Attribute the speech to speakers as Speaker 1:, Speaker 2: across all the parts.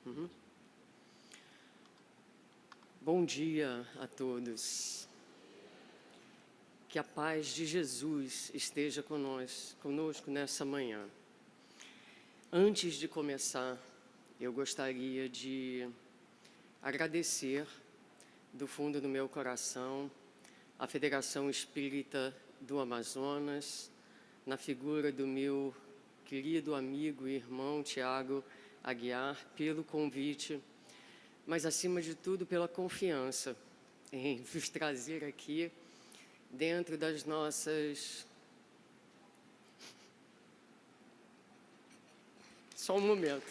Speaker 1: Uhum. Bom dia a todos. Que a paz de Jesus esteja conosco nessa manhã. Antes de começar, eu gostaria de agradecer do fundo do meu coração a Federação Espírita do Amazonas, na figura do meu querido amigo e irmão Tiago Aguiar, pelo convite, mas acima de tudo pela confiança em nos trazer aqui dentro das nossas... Só um momento.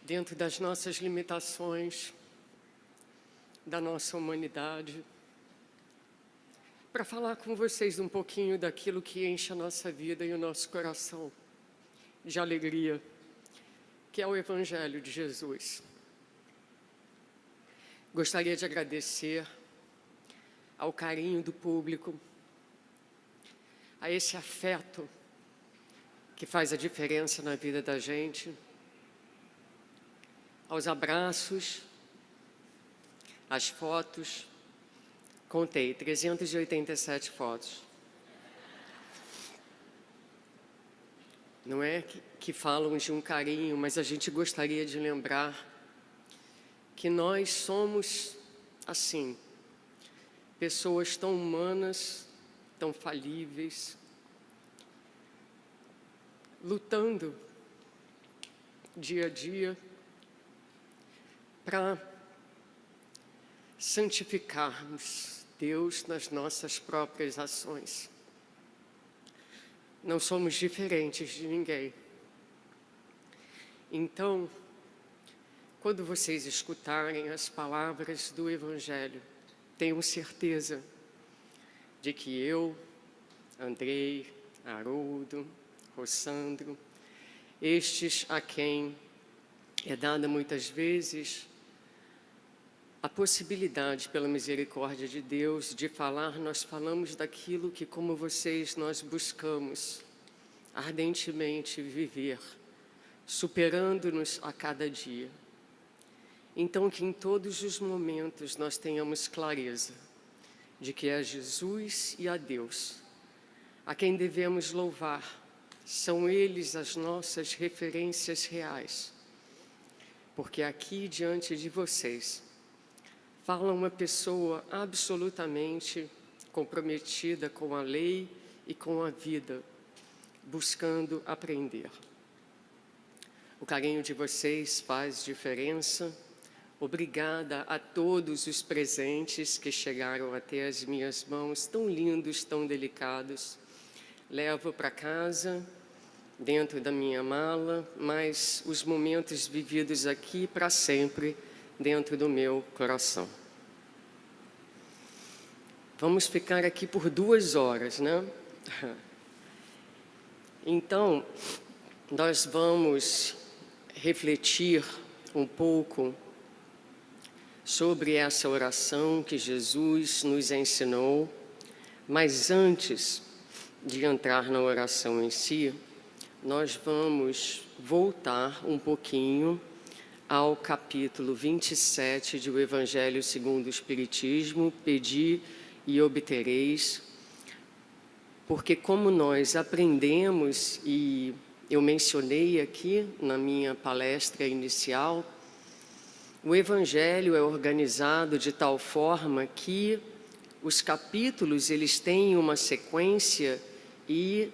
Speaker 1: Dentro das nossas limitações, da nossa humanidade, para falar com vocês um pouquinho daquilo que enche a nossa vida e o nosso coração de alegria, que é o Evangelho de Jesus. Gostaria de agradecer ao carinho do público, a esse afeto que faz a diferença na vida da gente, aos abraços, às fotos. Contei, 387 fotos. Não é que falam de um carinho, mas a gente gostaria de lembrar que nós somos, assim, pessoas tão humanas, tão falíveis, lutando dia a dia para santificarmos Deus nas nossas próprias ações. Não somos diferentes de ninguém. Então, quando vocês escutarem as palavras do Evangelho, tenham certeza de que eu, Andrei, Haroldo, Rossandro, estes a quem é dada muitas vezes a possibilidade, pela misericórdia de Deus, de falar, nós falamos daquilo que, como vocês, nós buscamos ardentemente viver, superando-nos a cada dia. Então, que em todos os momentos nós tenhamos clareza de que é Jesus e a Deus a quem devemos louvar, são eles as nossas referências reais, porque aqui diante de vocês fala uma pessoa absolutamente comprometida com a lei e com a vida, buscando aprender. O carinho de vocês faz diferença. Obrigada a todos os presentes que chegaram até as minhas mãos, tão lindos, tão delicados. Levo para casa, dentro da minha mala, mas os momentos vividos aqui para sempre, dentro do meu coração. Vamos ficar aqui por 2 horas, né? Então, nós vamos refletir um pouco sobre essa oração que Jesus nos ensinou, mas antes de entrar na oração em si, nós vamos voltar um pouquinho ao capítulo 27 do Evangelho segundo o Espiritismo, pedi e obtereis, porque como nós aprendemos, e eu mencionei aqui na minha palestra inicial, o Evangelho é organizado de tal forma que os capítulos eles têm uma sequência e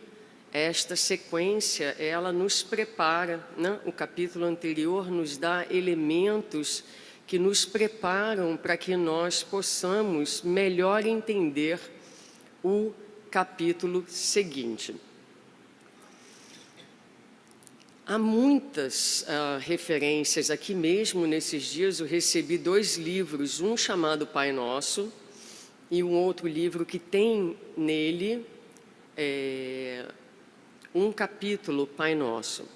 Speaker 1: esta sequência, ela nos prepara, né? O capítulo anterior nos dá elementos que nos preparam para que nós possamos melhor entender o capítulo seguinte. Há muitas referências. Aqui mesmo, nesses dias, eu recebi 2 livros, um chamado Pai Nosso e um outro livro que tem nele um capítulo Pai Nosso.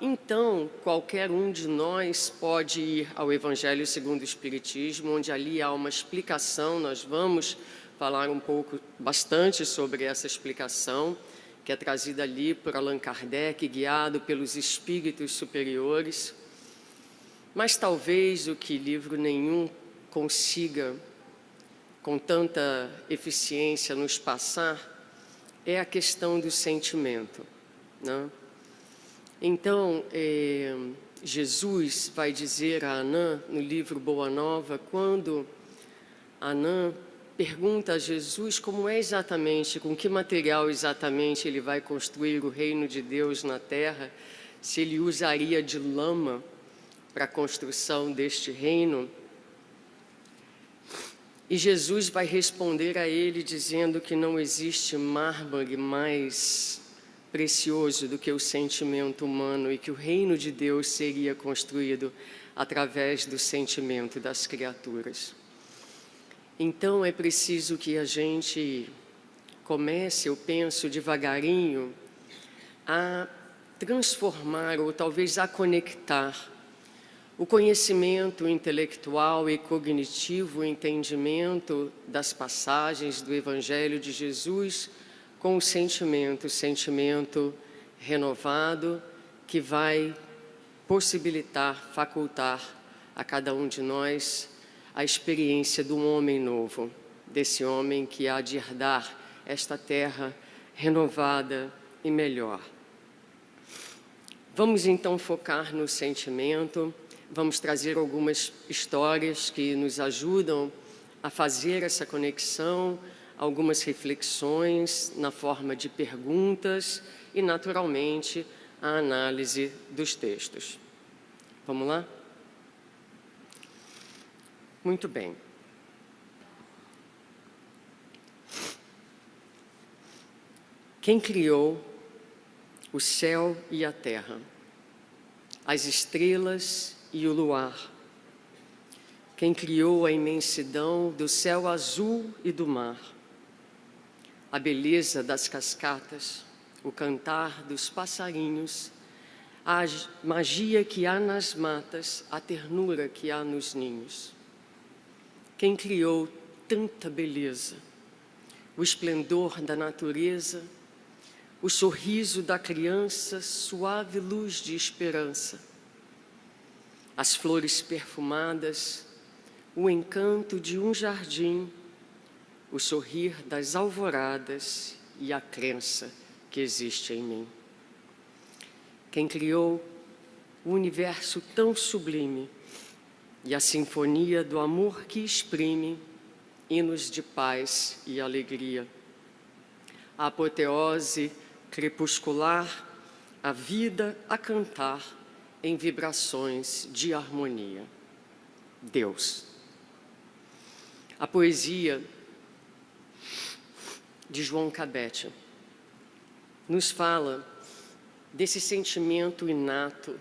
Speaker 1: Então, qualquer um de nós pode ir ao Evangelho segundo o Espiritismo, onde ali há uma explicação, nós vamos falar bastante sobre essa explicação, que é trazida ali por Allan Kardec, guiado pelos espíritos superiores. Mas talvez o que livro nenhum consiga, com tanta eficiência, nos passar, é a questão do sentimento, né? Então, Jesus vai dizer a Anã, no livro Boa Nova, quando Anã pergunta a Jesus como é exatamente, com que material exatamente ele vai construir o reino de Deus na terra, se ele usaria de lama para a construção deste reino. E Jesus vai responder a ele dizendo que não existe mármore mais precioso do que o sentimento humano e que o reino de Deus seria construído através do sentimento das criaturas. Então é preciso que a gente comece, eu penso, devagarinho, a transformar ou talvez a conectar o conhecimento intelectual e cognitivo, o entendimento das passagens do Evangelho de Jesus com o sentimento renovado que vai possibilitar, facultar a cada um de nós a experiência de um homem novo, desse homem que há de herdar esta terra renovada e melhor. Vamos então focar no sentimento, vamos trazer algumas histórias que nos ajudam a fazer essa conexão, algumas reflexões na forma de perguntas e, naturalmente, a análise dos textos. Vamos lá? Muito bem. Quem criou o céu e a terra, as estrelas e o luar? Quem criou a imensidão do céu azul e do mar? A beleza das cascatas, o cantar dos passarinhos, a magia que há nas matas, a ternura que há nos ninhos. Quem criou tanta beleza, o esplendor da natureza, o sorriso da criança, suave luz de esperança, as flores perfumadas, o encanto de um jardim, o sorrir das alvoradas e a crença que existe em mim. Quem criou o universo tão sublime e a sinfonia do amor que exprime hinos de paz e alegria. A apoteose crepuscular, a vida a cantar em vibrações de harmonia. Deus. A poesia de João Cabete nos fala desse sentimento inato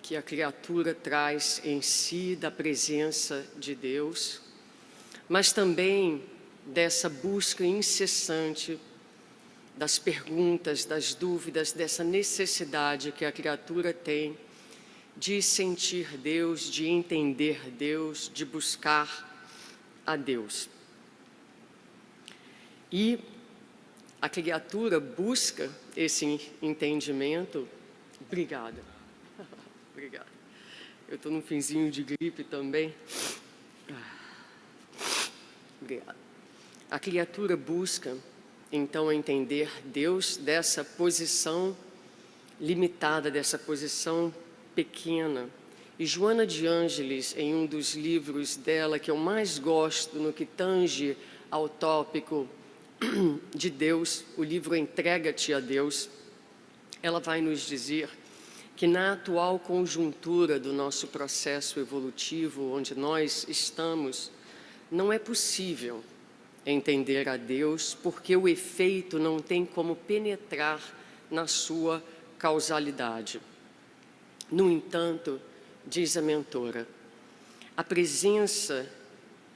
Speaker 1: que a criatura traz em si da presença de Deus, mas também dessa busca incessante das perguntas, das dúvidas, dessa necessidade que a criatura tem de sentir Deus, de entender Deus, de buscar a Deus. E a criatura busca esse entendimento. Obrigada. Obrigada. Eu estou num finzinho de gripe também. Obrigada. A criatura busca, então, entender Deus dessa posição limitada, dessa posição pequena. E Joana de Ângeles, em um dos livros dela que eu mais gosto no que tange ao tópico de Deus, o livro Entrega-te a Deus, ela vai nos dizer que na atual conjuntura do nosso processo evolutivo, onde nós estamos, não é possível entender a Deus, porque o efeito não tem como penetrar na sua causalidade. No entanto, diz a mentora, a presença,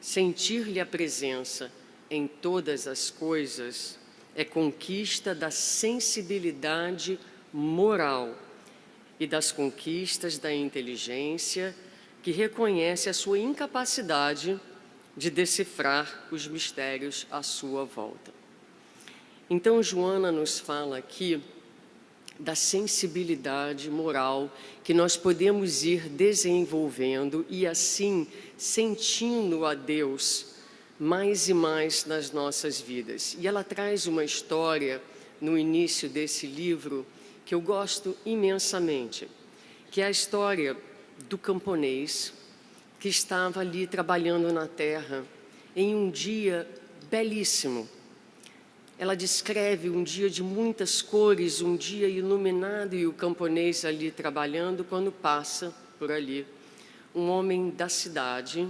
Speaker 1: sentir-lhe a presença em todas as coisas é conquista da sensibilidade moral e das conquistas da inteligência que reconhece a sua incapacidade de decifrar os mistérios à sua volta. Então, Joana nos fala aqui da sensibilidade moral que nós podemos ir desenvolvendo e, assim, sentindo a Deus mais e mais nas nossas vidas. E ela traz uma história no início desse livro que eu gosto imensamente, que é a história do camponês que estava ali trabalhando na terra em um dia belíssimo. Ela descreve um dia de muitas cores, um dia iluminado, e o camponês ali trabalhando, quando passa por ali um homem da cidade,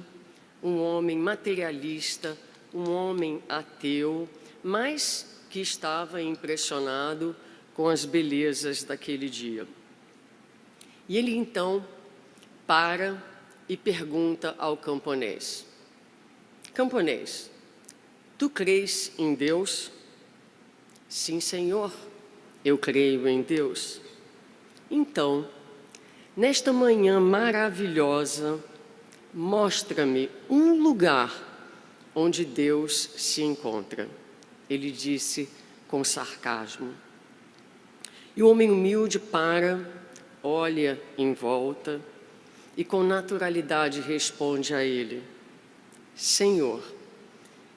Speaker 1: um homem materialista, um homem ateu, mas que estava impressionado com as belezas daquele dia. E ele então para e pergunta ao camponês: camponês, tu crês em Deus? Sim, Senhor, eu creio em Deus. Então, nesta manhã maravilhosa, mostra-me um lugar onde Deus se encontra. Ele disse com sarcasmo. E o homem humilde para, olha em volta e com naturalidade responde a ele: Senhor,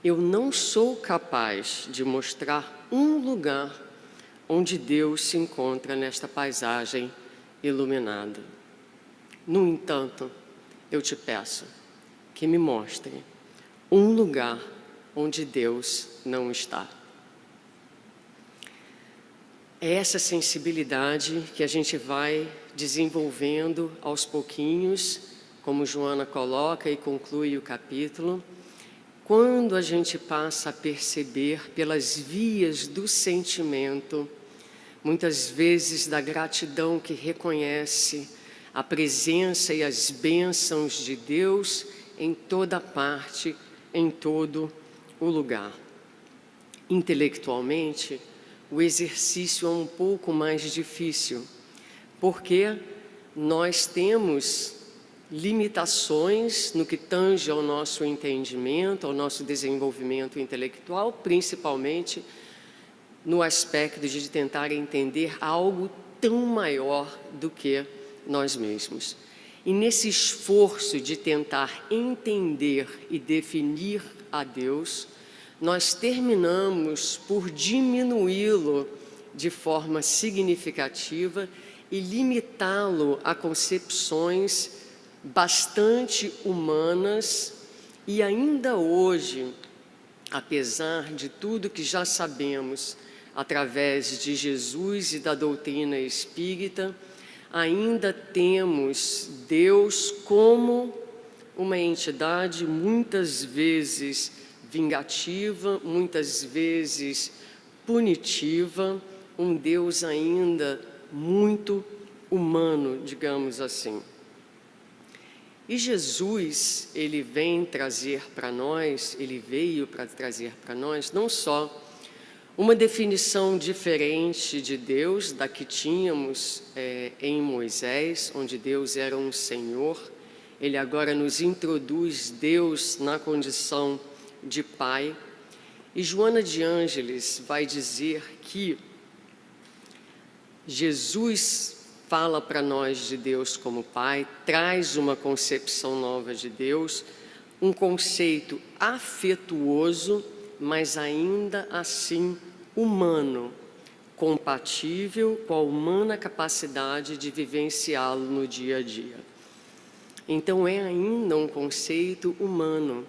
Speaker 1: eu não sou capaz de mostrar um lugar onde Deus se encontra nesta paisagem iluminada. No entanto, eu te peço que me mostre um lugar onde Deus não está. É essa sensibilidade que a gente vai desenvolvendo aos pouquinhos, como Joana coloca e conclui o capítulo, quando a gente passa a perceber pelas vias do sentimento, muitas vezes da gratidão que reconhece a presença e as bênçãos de Deus em toda parte, em todo o lugar. Intelectualmente, o exercício é um pouco mais difícil, porque nós temos limitações no que tange ao nosso entendimento, ao nosso desenvolvimento intelectual, principalmente no aspecto de tentar entender algo tão maior do que nós mesmos. E nesse esforço de tentar entender e definir a Deus, nós terminamos por diminuí-lo de forma significativa e limitá-lo a concepções bastante humanas. E ainda hoje, apesar de tudo que já sabemos através de Jesus e da doutrina espírita, ainda temos Deus como uma entidade muitas vezes vingativa, muitas vezes punitiva, um Deus ainda muito humano, digamos assim. E Jesus, ele vem trazer para nós, ele veio para trazer para nós não só uma definição diferente de Deus da que tínhamos em Moisés, onde Deus era um Senhor. Ele agora nos introduz Deus na condição de Pai. E Joana de Ângeles vai dizer que Jesus fala para nós de Deus como Pai, traz uma concepção nova de Deus, um conceito afetuoso, mas ainda assim humano, compatível com a humana capacidade de vivenciá-lo no dia a dia. Então é ainda um conceito humano,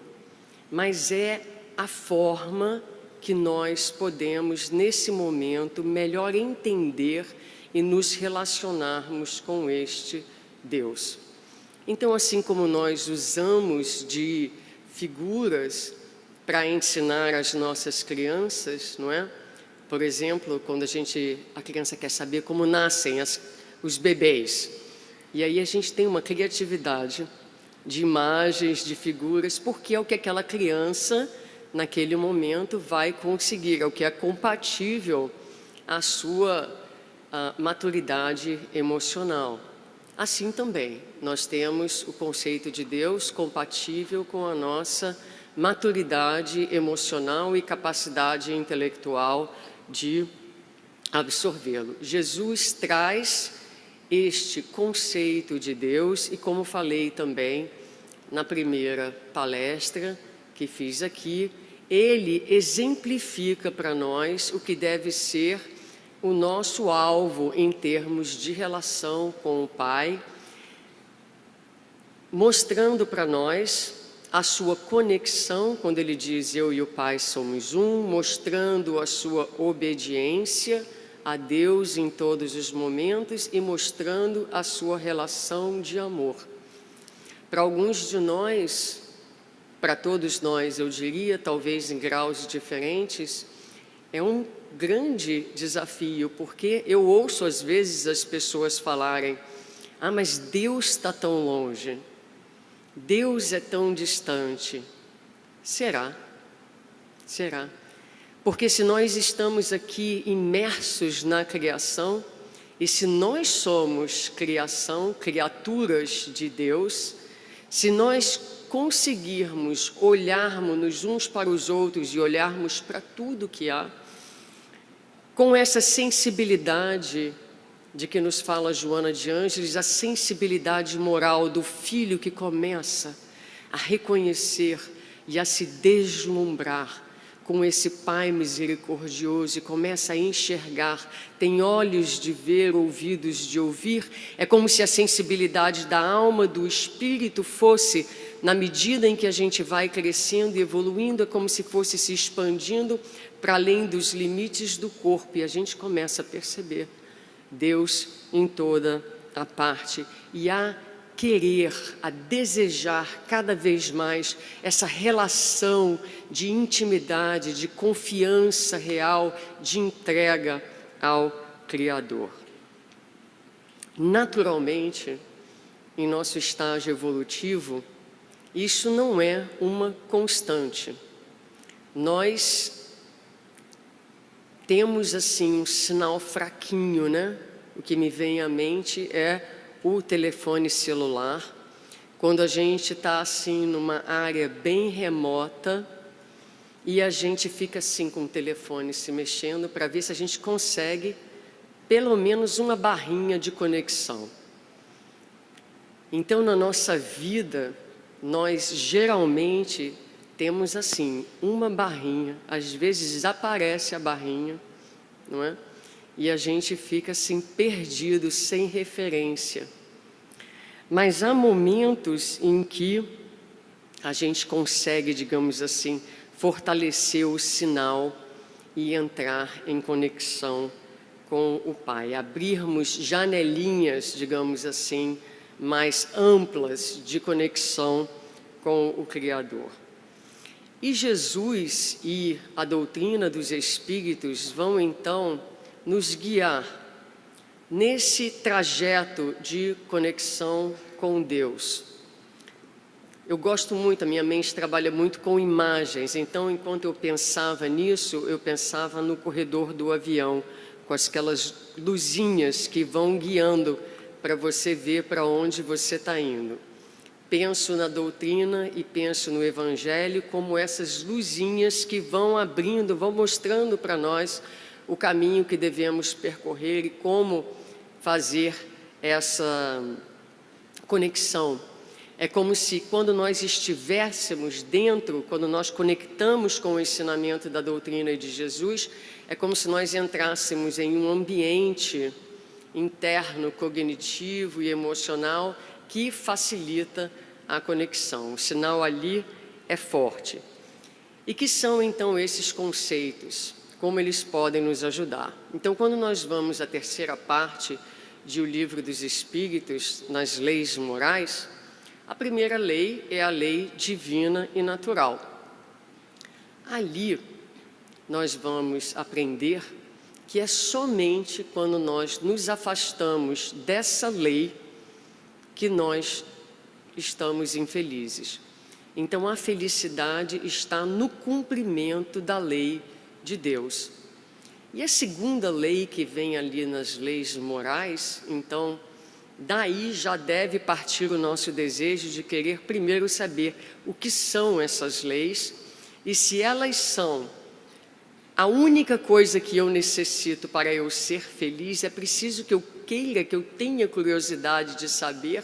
Speaker 1: mas é a forma que nós podemos, nesse momento, melhor entender e nos relacionarmos com este Deus. Então, assim como nós usamos de figuras para ensinar as nossas crianças, não é? Por exemplo, quando a criança quer saber como nascem os bebês, e aí a gente tem uma criatividade de imagens, de figuras, porque é o que aquela criança, naquele momento, vai conseguir, é o que é compatível à sua maturidade emocional. Assim também, nós temos o conceito de Deus compatível com a nossa maturidade emocional e capacidade intelectual de absorvê-lo. Jesus traz este conceito de Deus e, como falei também na primeira palestra que fiz aqui, ele exemplifica para nós o que deve ser o nosso alvo em termos de relação com o Pai, mostrando para nós a sua conexão, quando ele diz eu e o Pai somos um, mostrando a sua obediência a Deus em todos os momentos e mostrando a sua relação de amor. Para alguns de nós, para todos nós, eu diria, talvez em graus diferentes, é um grande desafio, porque eu ouço às vezes as pessoas falarem: ah, mas Deus está tão longe, Deus é tão distante. Será? Será? Porque se nós estamos aqui imersos na criação, e se nós somos criação, criaturas de Deus, se nós conseguirmos olharmos uns para os outros e olharmos para tudo que há, com essa sensibilidade de que nos fala Joana de Ângeles, a sensibilidade moral do filho que começa a reconhecer e a se deslumbrar com esse Pai misericordioso e começa a enxergar, tem olhos de ver, ouvidos de ouvir, é como se a sensibilidade da alma, do espírito fosse, na medida em que a gente vai crescendo e evoluindo, é como se fosse se expandindo para além dos limites do corpo, e a gente começa a perceber Deus em toda a parte e a querer, a desejar cada vez mais essa relação de intimidade, de confiança real, de entrega ao Criador. Naturalmente, em nosso estágio evolutivo, isso não é uma constante. Nós temos assim um sinal fraquinho, né? O que me vem à mente é o telefone celular, quando a gente está assim numa área bem remota e a gente fica assim com o telefone se mexendo para ver se a gente consegue pelo menos uma barrinha de conexão. Então, na nossa vida, nós geralmente temos assim uma barrinha, às vezes desaparece a barrinha, não é? E a gente fica assim perdido, sem referência. Mas há momentos em que a gente consegue, digamos assim, fortalecer o sinal e entrar em conexão com o Pai, abrirmos janelinhas, digamos assim, mais amplas de conexão com o Criador. E Jesus e a doutrina dos Espíritos vão então nos guiar nesse trajeto de conexão com Deus. Eu gosto muito, a minha mente trabalha muito com imagens, então enquanto eu pensava nisso, eu pensava no corredor do avião, com aquelas luzinhas que vão guiando para você ver para onde você está indo. Penso na doutrina e penso no Evangelho como essas luzinhas que vão abrindo, vão mostrando para nós o caminho que devemos percorrer e como fazer essa conexão. É como se quando nós estivéssemos dentro, quando nós conectamos com o ensinamento da doutrina de Jesus, é como se nós entrássemos em um ambiente interno, cognitivo e emocional que facilita a conexão. O sinal ali é forte. E que são então esses conceitos? Como eles podem nos ajudar? Então, quando nós vamos à terceira parte de O Livro dos Espíritos, nas leis morais, a primeira lei é a lei divina e natural. Ali, nós vamos aprender que é somente quando nós nos afastamos dessa lei que nós estamos infelizes. Então, a felicidade está no cumprimento da lei de Deus. E a segunda lei que vem ali nas leis morais, então, daí já deve partir o nosso desejo de querer primeiro saber o que são essas leis e se elas são a única coisa que eu necessito para eu ser feliz. É preciso que eu queira, que eu tenha curiosidade de saber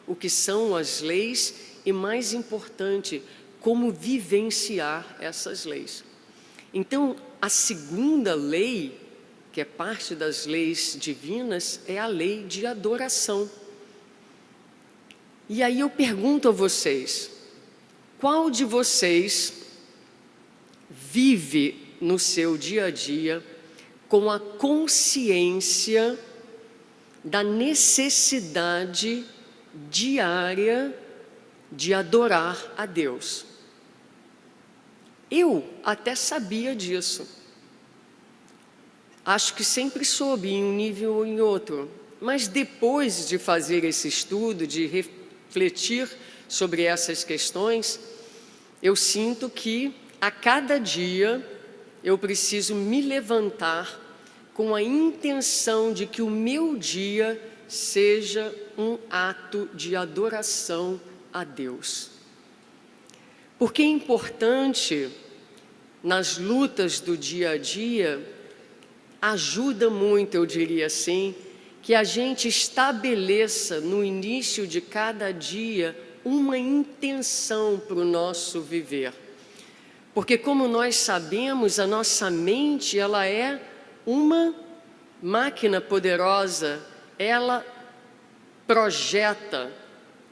Speaker 1: o que são as leis e, mais importante, como vivenciar essas leis. Então, a segunda lei, que é parte das leis divinas, é a lei de adoração. E aí eu pergunto a vocês, qual de vocês vive no seu dia a dia com a consciência da necessidade diária de adorar a Deus? Eu até sabia disso. Acho que sempre soube em um nível ou em outro. Mas depois de fazer esse estudo, de refletir sobre essas questões, eu sinto que a cada dia eu preciso me levantar com a intenção de que o meu dia seja um ato de adoração a Deus. Porque é importante, nas lutas do dia a dia, ajuda muito, eu diria assim, que a gente estabeleça no início de cada dia uma intenção para o nosso viver. Porque, como nós sabemos, a nossa mente, ela é uma máquina poderosa, ela projeta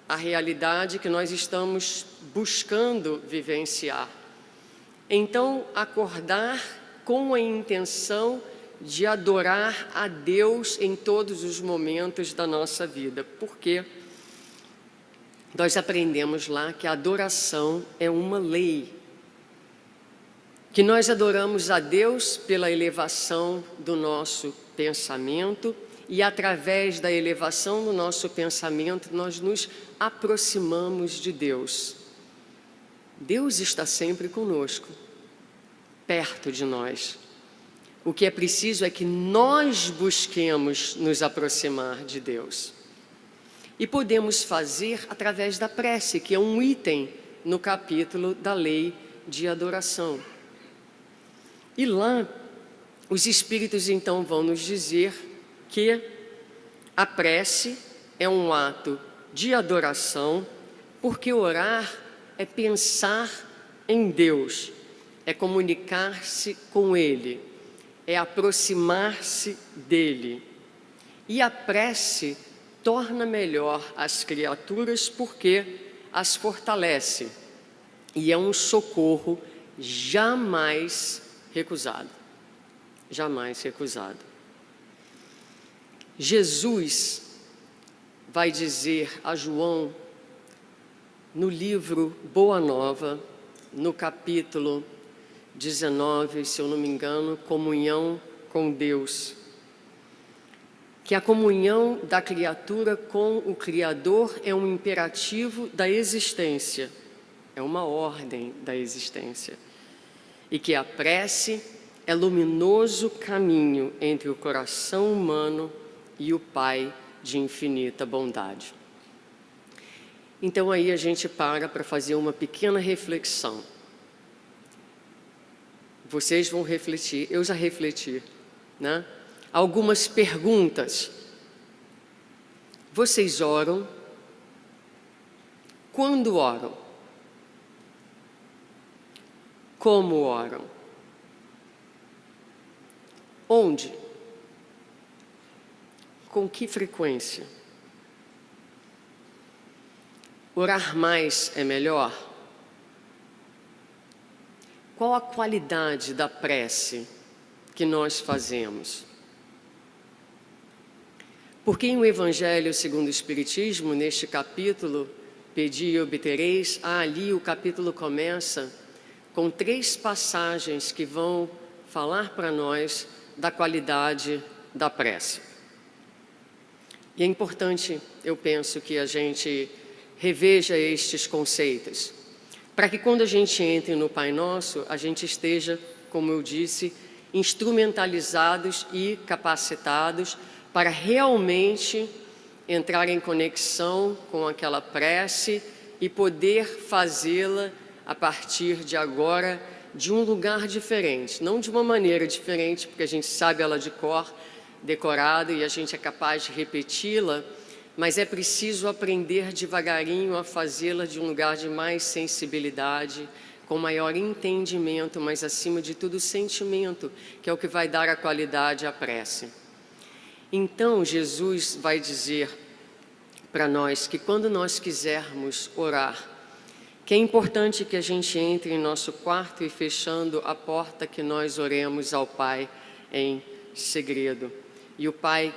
Speaker 1: a realidade que nós estamos buscando vivenciar. Então, acordar com a intenção de adorar a Deus em todos os momentos da nossa vida. Porque nós aprendemos lá que a adoração é uma lei. Que nós adoramos a Deus pela elevação do nosso pensamento e, através da elevação do nosso pensamento, nós nos aproximamos de Deus. Deus está sempre conosco, perto de nós. O que é preciso é que nós busquemos nos aproximar de Deus. E podemos fazer através da prece, que é um item no capítulo da lei de adoração. E lá, os Espíritos então vão nos dizer que a prece é um ato de adoração, porque orar é pensar em Deus, é comunicar-se com Ele, é aproximar-se dEle. E a prece torna melhor as criaturas porque as fortalece e é um socorro jamais recusado. Jamais recusado. Jesus vai dizer a João, no livro Boa Nova, no capítulo 19, se eu não me engano, Comunhão com Deus, que a comunhão da criatura com o Criador é um imperativo da existência, é uma ordem da existência. E que a prece é luminoso caminho entre o coração humano e o Pai de infinita bondade. Então aí a gente para fazer uma pequena reflexão. Vocês vão refletir, eu já refleti, né? Algumas perguntas. Vocês oram? Quando oram? Como oram? Onde? Com que frequência? Orar mais é melhor? Qual a qualidade da prece que nós fazemos? Porque em o Evangelho segundo o Espiritismo, neste capítulo, Pedi e obtereis, ali o capítulo começa com 3 passagens que vão falar para nós da qualidade da prece. E é importante, eu penso, que a gente reveja estes conceitos, para que quando a gente entre no Pai Nosso, a gente esteja, como eu disse, instrumentalizados e capacitados para realmente entrar em conexão com aquela prece e poder fazê-la a partir de agora de um lugar diferente, não de uma maneira diferente, porque a gente sabe ela de cor, decorada, e a gente é capaz de repeti-la, mas é preciso aprender devagarinho a fazê-la de um lugar de mais sensibilidade, com maior entendimento, mas acima de tudo sentimento, que é o que vai dar a qualidade à prece. Então Jesus vai dizer para nós que quando nós quisermos orar, que é importante que a gente entre em nosso quarto e fechando a porta que nós oremos ao Pai em segredo. E o Pai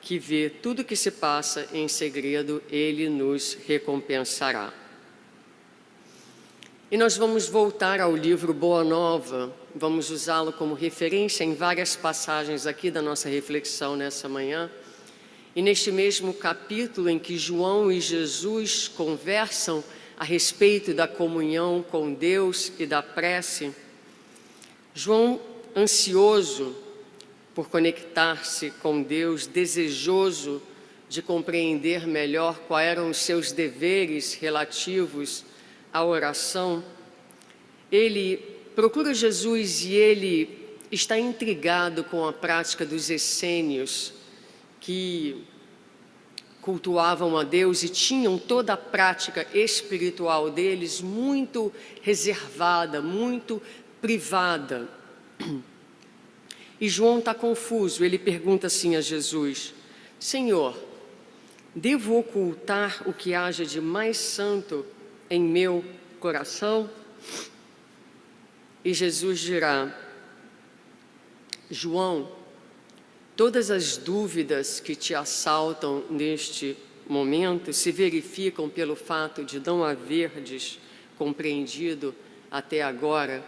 Speaker 1: que vê tudo que se passa em segredo, Ele nos recompensará. E nós vamos voltar ao livro Boa Nova, vamos usá-lo como referência em várias passagens aqui da nossa reflexão nessa manhã. E neste mesmo capítulo em que João e Jesus conversam a respeito da comunhão com Deus e da prece, João, ansioso por conectar-se com Deus, desejoso de compreender melhor quais eram os seus deveres relativos à oração, ele procura Jesus e ele está intrigado com a prática dos essênios que cultuavam a Deus e tinham toda a prática espiritual deles muito reservada, muito privada. E João está confuso, ele pergunta assim a Jesus: Senhor, devo ocultar o que haja de mais santo em meu coração? E Jesus dirá: João, todas as dúvidas que te assaltam neste momento se verificam pelo fato de não haverdes compreendido até agora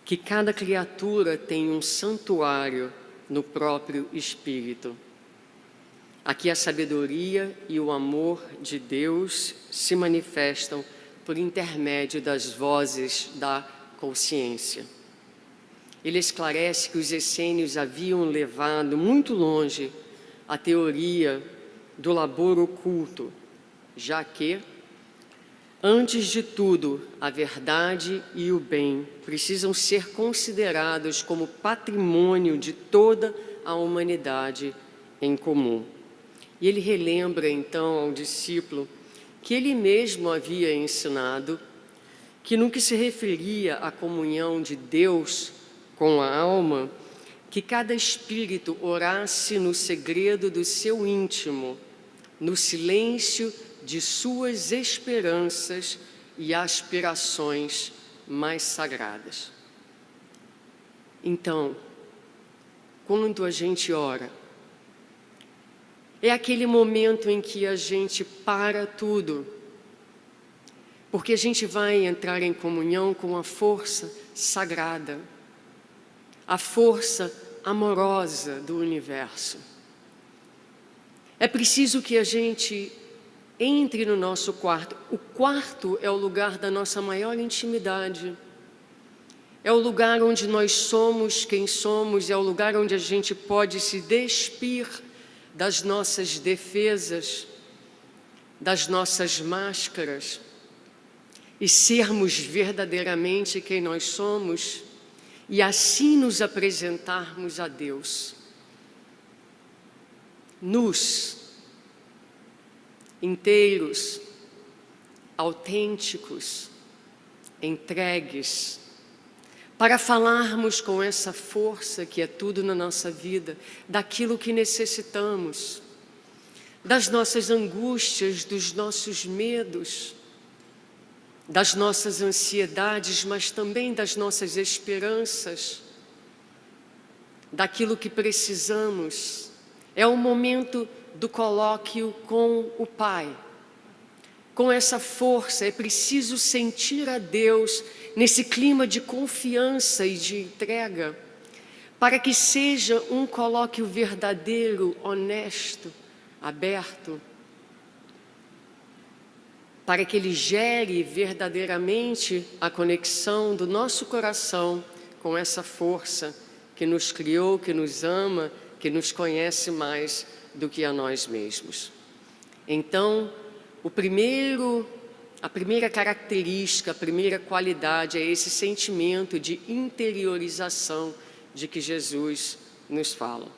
Speaker 1: que cada criatura tem um santuário no próprio Espírito. Aqui a sabedoria e o amor de Deus se manifestam por intermédio das vozes da consciência. Ele esclarece que os essênios haviam levado muito longe a teoria do labor oculto, já que, antes de tudo, a verdade e o bem precisam ser considerados como patrimônio de toda a humanidade em comum. E ele relembra então ao discípulo que ele mesmo havia ensinado que no que se referia à comunhão de Deus com a alma, que cada espírito orasse no segredo do seu íntimo, no silêncio de suas esperanças e aspirações mais sagradas. Então, quando a gente ora, é aquele momento em que a gente para tudo, porque a gente vai entrar em comunhão com a força sagrada, a força amorosa do universo. É preciso que a gente entre no nosso quarto. O quarto é o lugar da nossa maior intimidade. É o lugar onde nós somos quem somos, é o lugar onde a gente pode se despir das nossas defesas, das nossas máscaras e sermos verdadeiramente quem nós somos e assim nos apresentarmos a Deus. Nus, inteiros, autênticos, entregues, para falarmos com essa força que é tudo na nossa vida, daquilo que necessitamos, das nossas angústias, dos nossos medos, das nossas ansiedades, mas também das nossas esperanças, daquilo que precisamos. É o momento do colóquio com o Pai. Com essa força, é preciso sentir a Deus nesse clima de confiança e de entrega, para que seja um colóquio verdadeiro, honesto, aberto, para que ele gere verdadeiramente a conexão do nosso coração com essa força que nos criou, que nos ama, que nos conhece mais do que a nós mesmos. Então, a primeira característica, a primeira qualidade é esse sentimento de interiorização de que Jesus nos fala.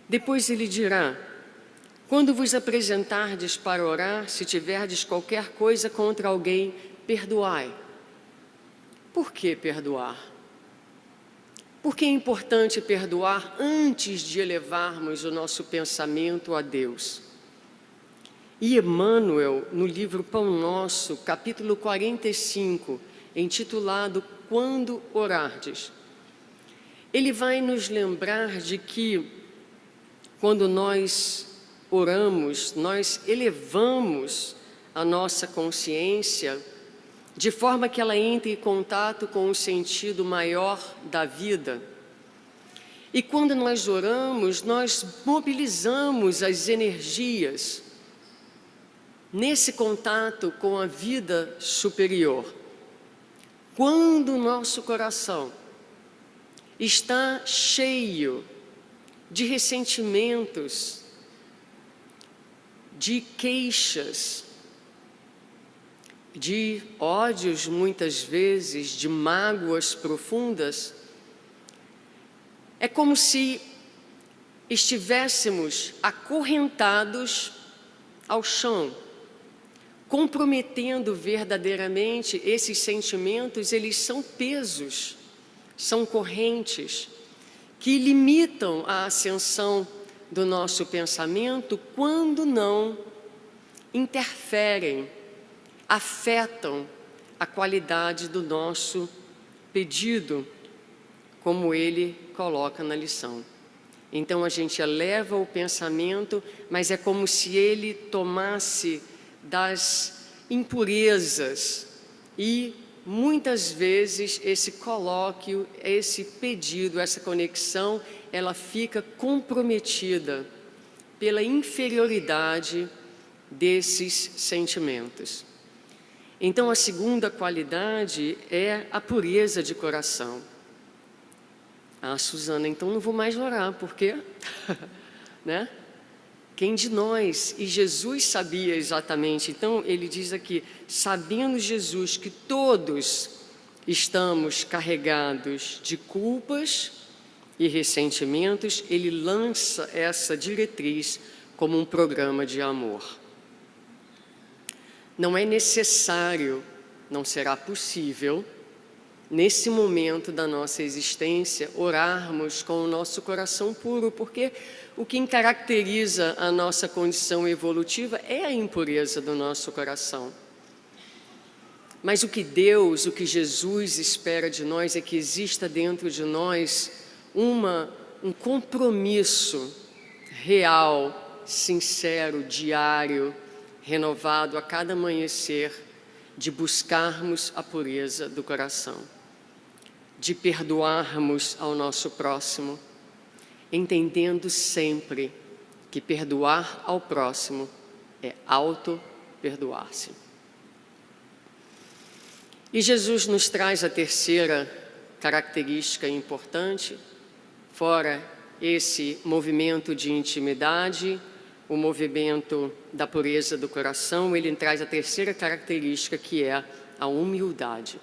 Speaker 1: Depois ele dirá: quando vos apresentardes para orar, se tiverdes qualquer coisa contra alguém, perdoai. Por que perdoar? Porque é importante perdoar antes de elevarmos o nosso pensamento a Deus. E Emmanuel, no livro Pão Nosso, capítulo 45, intitulado Quando Orardes, ele vai nos lembrar de que, quando nós oramos, nós elevamos a nossa consciência de forma que ela entre em contato com o sentido maior da vida. E quando nós oramos, nós mobilizamos as energias nesse contato com a vida superior. Quando o nosso coração está cheio de ressentimentos, de queixas, de ódios muitas vezes, de mágoas profundas, é como se estivéssemos acorrentados ao chão, comprometendo verdadeiramente esses sentimentos. Eles são pesos, são correntes que limitam a ascensão do nosso pensamento quando não interferem, afetam a qualidade do nosso pedido, como ele coloca na lição. Então a gente eleva o pensamento, mas é como se ele tomasse das impurezas e muitas vezes esse colóquio, esse pedido, essa conexão, ela fica comprometida pela inferioridade desses sentimentos. Então a segunda qualidade é a pureza de coração. Ah, Suzana, então não vou mais orar, porque, né? Quem de nós? E Jesus sabia exatamente. Então ele diz aqui, sabendo Jesus que todos estamos carregados de culpas e ressentimentos, ele lança essa diretriz como um programa de amor. Não é necessário, não será possível, nesse momento da nossa existência, orarmos com o nosso coração puro, porque o que caracteriza a nossa condição evolutiva é a impureza do nosso coração. Mas o que Deus, o que Jesus espera de nós é que exista dentro de nós um compromisso real, sincero, diário, renovado a cada amanhecer, de buscarmos a pureza do coração, de perdoarmos ao nosso próximo, entendendo sempre que perdoar ao próximo é auto-perdoar-se. E Jesus nos traz a terceira característica importante, fora esse movimento de intimidade, o movimento da pureza do coração, ele traz a terceira característica, que é a humildade.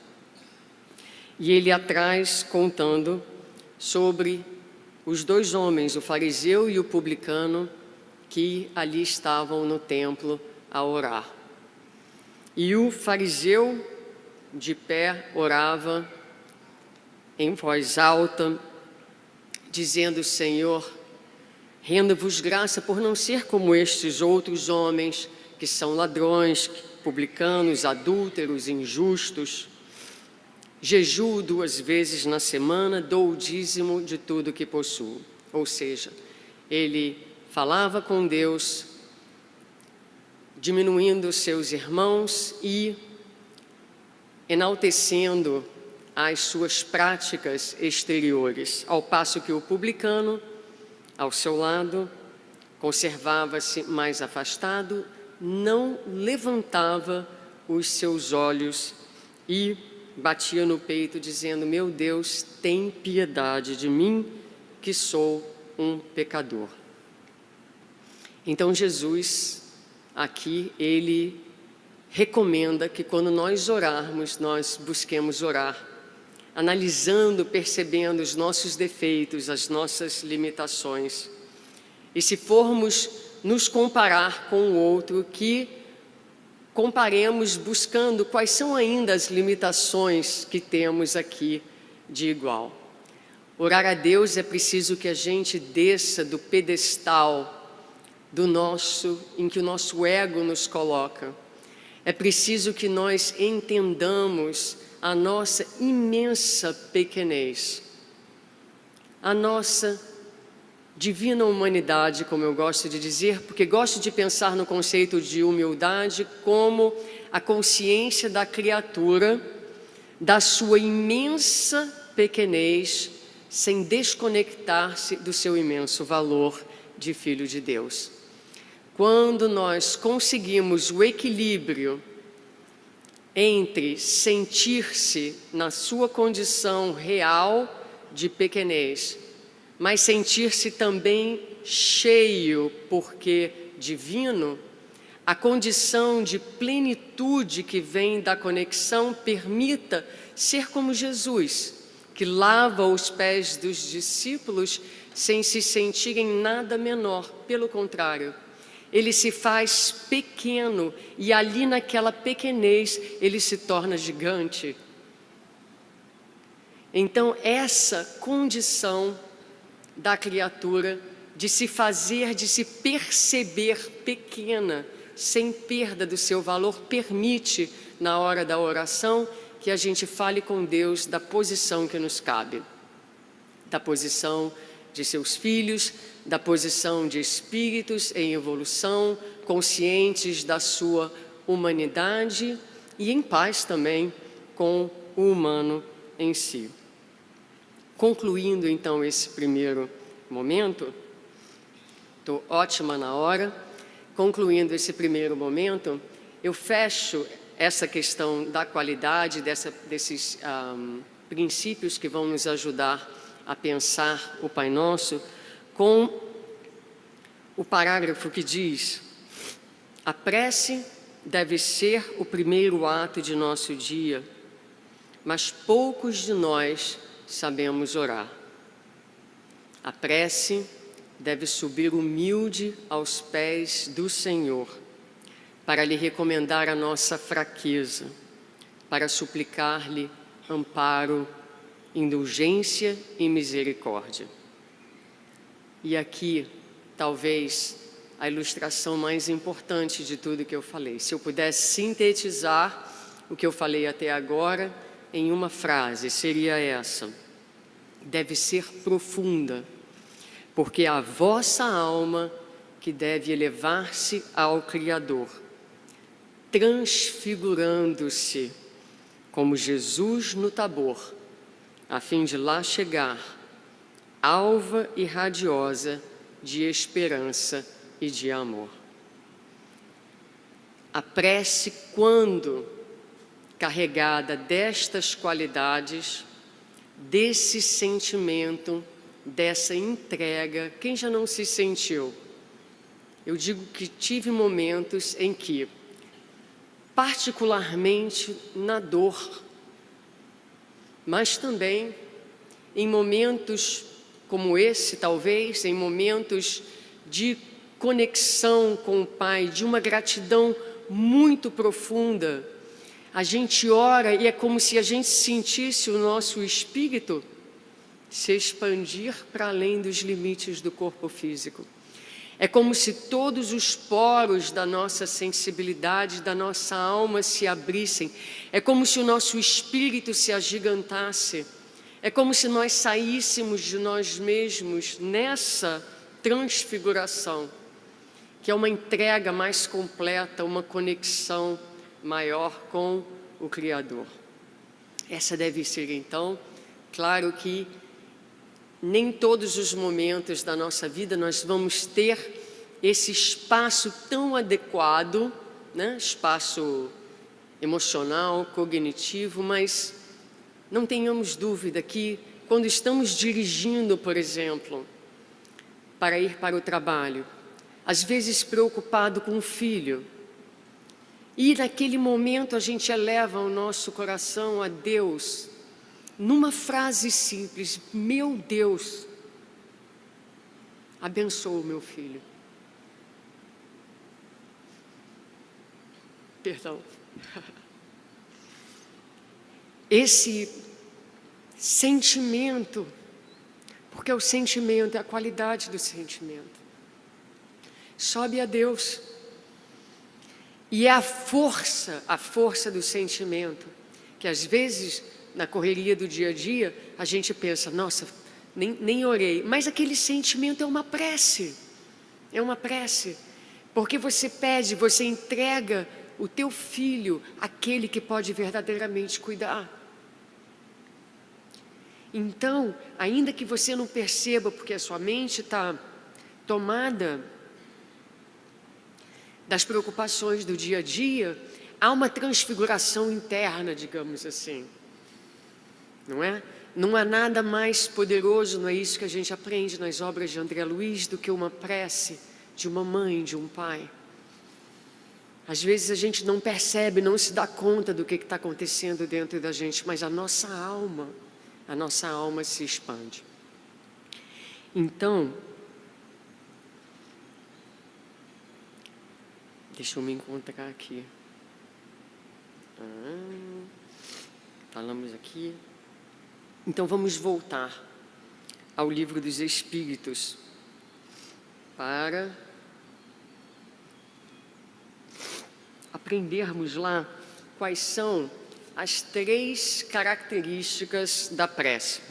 Speaker 1: E ele a traz contando sobre os dois homens, o fariseu e o publicano, que ali estavam no templo a orar. E o fariseu, de pé, orava em voz alta, dizendo: Senhor, rendo-vos graça por não ser como estes outros homens, que são ladrões, publicanos, adúlteros, injustos. Jejuo 2 vezes na semana, dou o dízimo de tudo que possuo. Ou seja, ele falava com Deus, diminuindo seus irmãos e enaltecendo as suas práticas exteriores, ao passo que o publicano, ao seu lado, conservava-se mais afastado, não levantava os seus olhos e batia no peito dizendo: meu Deus, tem piedade de mim, que sou um pecador. Então Jesus, aqui, ele recomenda que quando nós orarmos, nós busquemos orar, analisando, percebendo os nossos defeitos, as nossas limitações. E se formos nos comparar com o outro, que comparemos buscando quais são ainda as limitações que temos aqui de igual. Orar a Deus é preciso que a gente desça do pedestal em que o nosso ego nos coloca. É preciso que nós entendamos a nossa imensa pequenez, a nossa divina humanidade, como eu gosto de dizer, porque gosto de pensar no conceito de humildade como a consciência da criatura, da sua imensa pequenez, sem desconectar-se do seu imenso valor de filho de Deus. Quando nós conseguimos o equilíbrio entre sentir-se na sua condição real de pequenez, mas sentir-se também cheio, porque divino, a condição de plenitude que vem da conexão permita ser como Jesus, que lava os pés dos discípulos sem se sentirem nada menor, pelo contrário, ele se faz pequeno e ali naquela pequenez ele se torna gigante. Então essa condição da criatura de se fazer, de se perceber pequena, sem perda do seu valor, permite, na hora da oração, que a gente fale com Deus da posição que nos cabe, da posição de seus filhos, da posição de espíritos em evolução, conscientes da sua humanidade e em paz também com o humano em si. Concluindo então esse primeiro momento, estou ótima na hora, concluindo esse primeiro momento, eu fecho essa questão da qualidade, desses princípios que vão nos ajudar a pensar o Pai Nosso, com o parágrafo que diz: a prece deve ser o primeiro ato de nosso dia, mas poucos de nós sabemos orar. A prece deve subir humilde aos pés do Senhor, para lhe recomendar a nossa fraqueza, para suplicar-lhe amparo, indulgência e misericórdia. E aqui, talvez, a ilustração mais importante de tudo que eu falei. Se eu pudesse sintetizar o que eu falei até agora em uma frase, seria essa: deve ser profunda, porque é a vossa alma que deve elevar-se ao Criador, transfigurando-se como Jesus no Tabor, a fim de lá chegar, alva e radiosa de esperança e de amor. A prece, quando carregada destas qualidades, desse sentimento, dessa entrega, quem já não se sentiu? Eu digo que tive momentos em que, particularmente na dor, mas também em momentos como esse, talvez, em momentos de conexão com o Pai, de uma gratidão muito profunda, a gente ora e é como se a gente sentisse o nosso espírito se expandir para além dos limites do corpo físico. É como se todos os poros da nossa sensibilidade, da nossa alma se abrissem. É como se o nosso espírito se agigantasse. É como se nós saíssemos de nós mesmos nessa transfiguração, que é uma entrega mais completa, uma conexão maior com o Criador. Essa deve ser, então, claro que nem todos os momentos da nossa vida nós vamos ter esse espaço tão adequado, né? Espaço emocional, cognitivo, mas não tenhamos dúvida que quando estamos dirigindo, por exemplo, para ir para o trabalho, às vezes preocupado com o filho. E naquele momento a gente eleva o nosso coração a Deus, numa frase simples: meu Deus, abençoa o meu filho. Perdão. Esse sentimento, porque o sentimento é a qualidade do sentimento, sobe a Deus. E é a força do sentimento, que às vezes, na correria do dia a dia, a gente pensa: nossa, nem orei. Mas aquele sentimento é uma prece, porque você pede, você entrega o teu filho àquele que pode verdadeiramente cuidar. Então, ainda que você não perceba, porque a sua mente está tomada das preocupações do dia a dia, há uma transfiguração interna, digamos assim, não é? Não há nada mais poderoso, não é isso que a gente aprende nas obras de André Luiz, do que uma prece de uma mãe, de um pai. Às vezes a gente não percebe, não se dá conta do que está acontecendo dentro da gente, mas a nossa alma se expande. Então, deixa eu me encontrar aqui. Falamos aqui. Então vamos voltar ao Livro dos Espíritos para aprendermos lá quais são as 3 características da prece.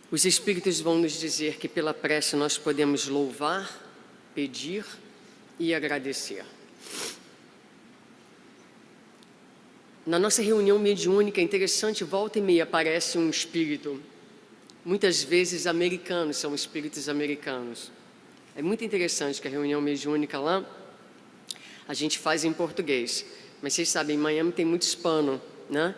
Speaker 1: Os Espíritos vão nos dizer que pela prece nós podemos louvar, pedir e agradecer. Na nossa reunião mediúnica, é interessante, volta e meia aparece um espírito, muitas vezes americanos, são espíritos americanos. É muito interessante que a reunião mediúnica lá, a gente faz em português, mas vocês sabem, em Miami tem muito hispano, né?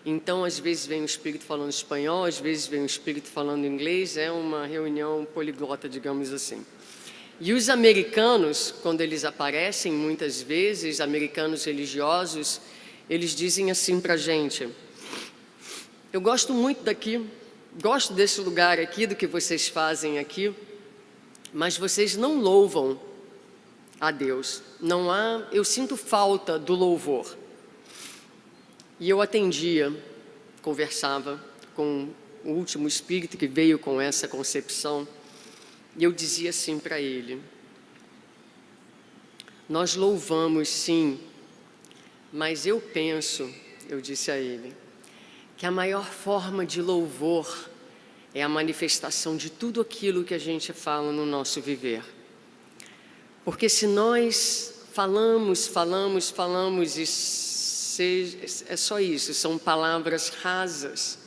Speaker 1: Então, às vezes vem um espírito falando espanhol, às vezes vem um espírito falando inglês, é uma reunião poliglota, digamos assim. E os americanos, quando eles aparecem, muitas vezes, americanos religiosos, eles dizem assim para a gente: eu gosto muito daqui, gosto desse lugar aqui, do que vocês fazem aqui, mas vocês não louvam a Deus. Não há, eu sinto falta do louvor. E eu atendia, conversava com o último espírito que veio com essa concepção, e eu dizia assim para ele: nós louvamos sim, mas eu penso, eu disse a ele, que a maior forma de louvor é a manifestação de tudo aquilo que a gente fala no nosso viver. Porque se nós falamos e é só isso, são palavras rasas,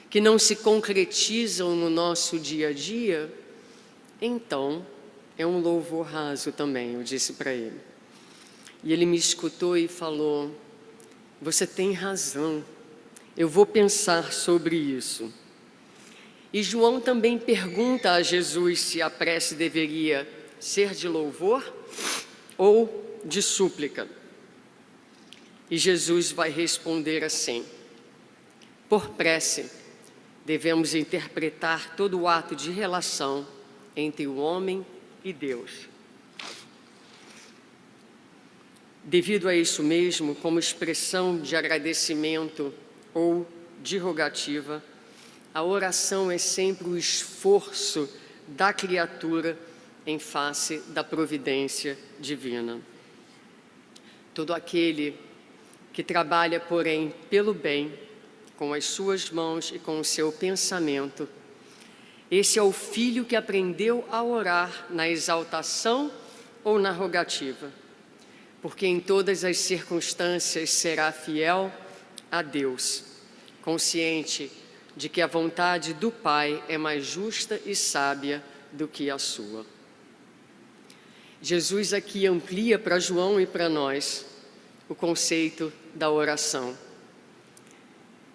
Speaker 1: que não se concretizam no nosso dia a dia, então é um louvor raso também, eu disse para ele. E ele me escutou e falou: você tem razão, eu vou pensar sobre isso. E João também pergunta a Jesus se a prece deveria ser de louvor ou de súplica. E Jesus vai responder assim: por prece, devemos interpretar todo o ato de relação entre o homem e Deus. Devido a isso mesmo, como expressão de agradecimento ou de rogativa, a oração é sempre o esforço da criatura em face da providência divina. Todo aquele que trabalha, porém, pelo bem, com as suas mãos e com o seu pensamento, esse é o filho que aprendeu a orar na exaltação ou na rogativa, porque em todas as circunstâncias será fiel a Deus, consciente de que a vontade do Pai é mais justa e sábia do que a sua. Jesus aqui amplia para João e para nós o conceito da oração.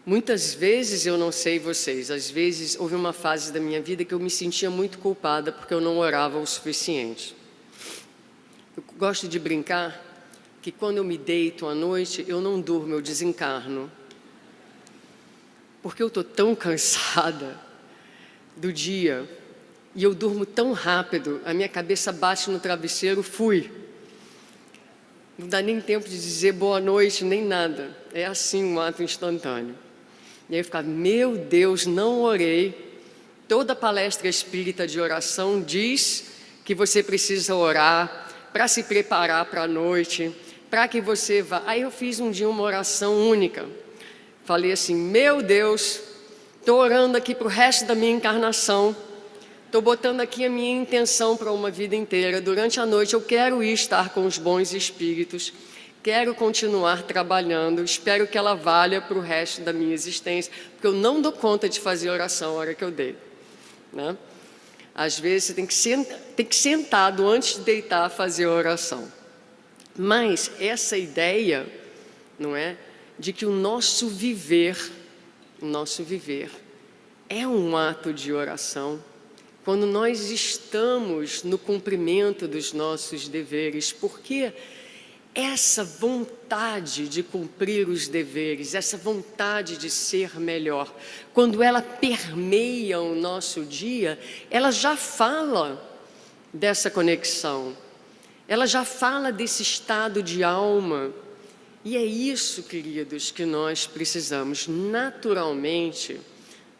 Speaker 1: Muitas vezes, eu não sei vocês, às vezes houve uma fase da minha vida que eu me sentia muito culpada porque eu não orava o suficiente. Eu gosto de brincar que quando eu me deito à noite, eu não durmo, eu desencarno. Porque eu estou tão cansada do dia e eu durmo tão rápido, a minha cabeça bate no travesseiro, fui. Não dá nem tempo de dizer boa noite, nem nada. É assim um ato instantâneo. E aí eu ficava, meu Deus, não orei. Toda palestra espírita de oração diz que você precisa orar para se preparar para a noite, para que você vá. Aí eu fiz um dia uma oração única. Falei assim, meu Deus, estou orando aqui para o resto da minha encarnação. Estou botando aqui a minha intenção para uma vida inteira. Durante a noite eu quero ir estar com os bons espíritos. Quero continuar trabalhando, espero que ela valha para o resto da minha existência, porque eu não dou conta de fazer oração a hora que eu deito, né? Às vezes você tem que sentado antes de deitar fazer a oração. Mas essa ideia, não é, de que o nosso viver é um ato de oração, quando nós estamos no cumprimento dos nossos deveres, porque essa vontade de cumprir os deveres, essa vontade de ser melhor, quando ela permeia o nosso dia, ela já fala dessa conexão, ela já fala desse estado de alma. E é isso, queridos, que nós precisamos. Naturalmente,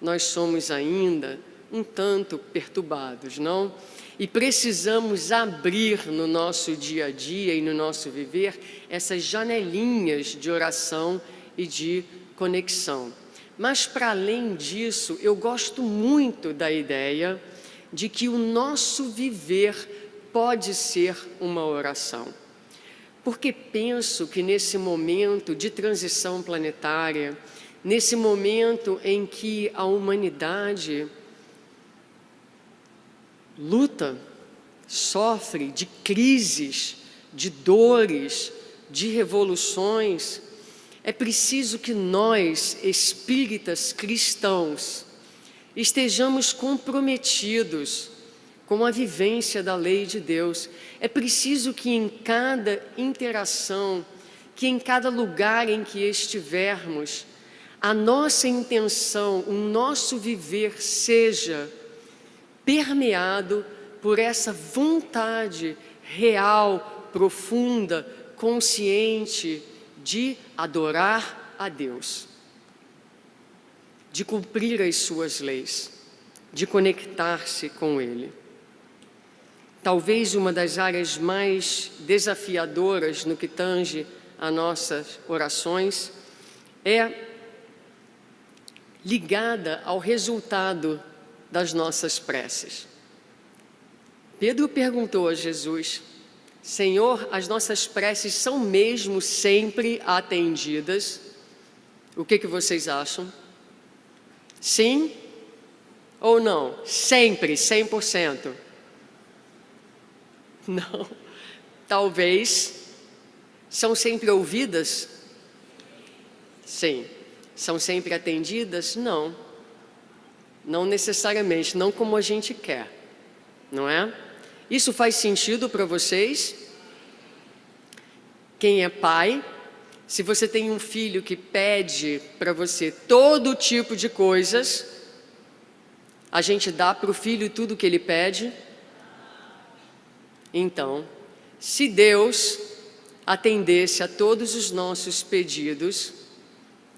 Speaker 1: nós somos ainda um tanto perturbados, não? E precisamos abrir no nosso dia a dia e no nosso viver essas janelinhas de oração e de conexão. Mas, para além disso, eu gosto muito da ideia de que o nosso viver pode ser uma oração. Porque penso que nesse momento de transição planetária, nesse momento em que a humanidade luta, sofre de crises, de dores, de revoluções, é preciso que nós, espíritas cristãos, estejamos comprometidos com a vivência da lei de Deus. É preciso que em cada interação, que em cada lugar em que estivermos, a nossa intenção, o nosso viver seja permeado por essa vontade real, profunda, consciente de adorar a Deus, de cumprir as suas leis, de conectar-se com Ele. Talvez uma das áreas mais desafiadoras no que tange a nossas orações é ligada ao resultado das nossas preces. Pedro perguntou a Jesus, Senhor, as nossas preces são mesmo sempre atendidas? O que vocês acham? Sim ou não? Sempre, 100%. Não. Talvez. São sempre ouvidas? Sim. São sempre atendidas? Não. Não necessariamente, não como a gente quer, não é? Isso faz sentido para vocês? Quem é pai, se você tem um filho que pede para você todo tipo de coisas, a gente dá para o filho tudo que ele pede? Então, se Deus atendesse a todos os nossos pedidos,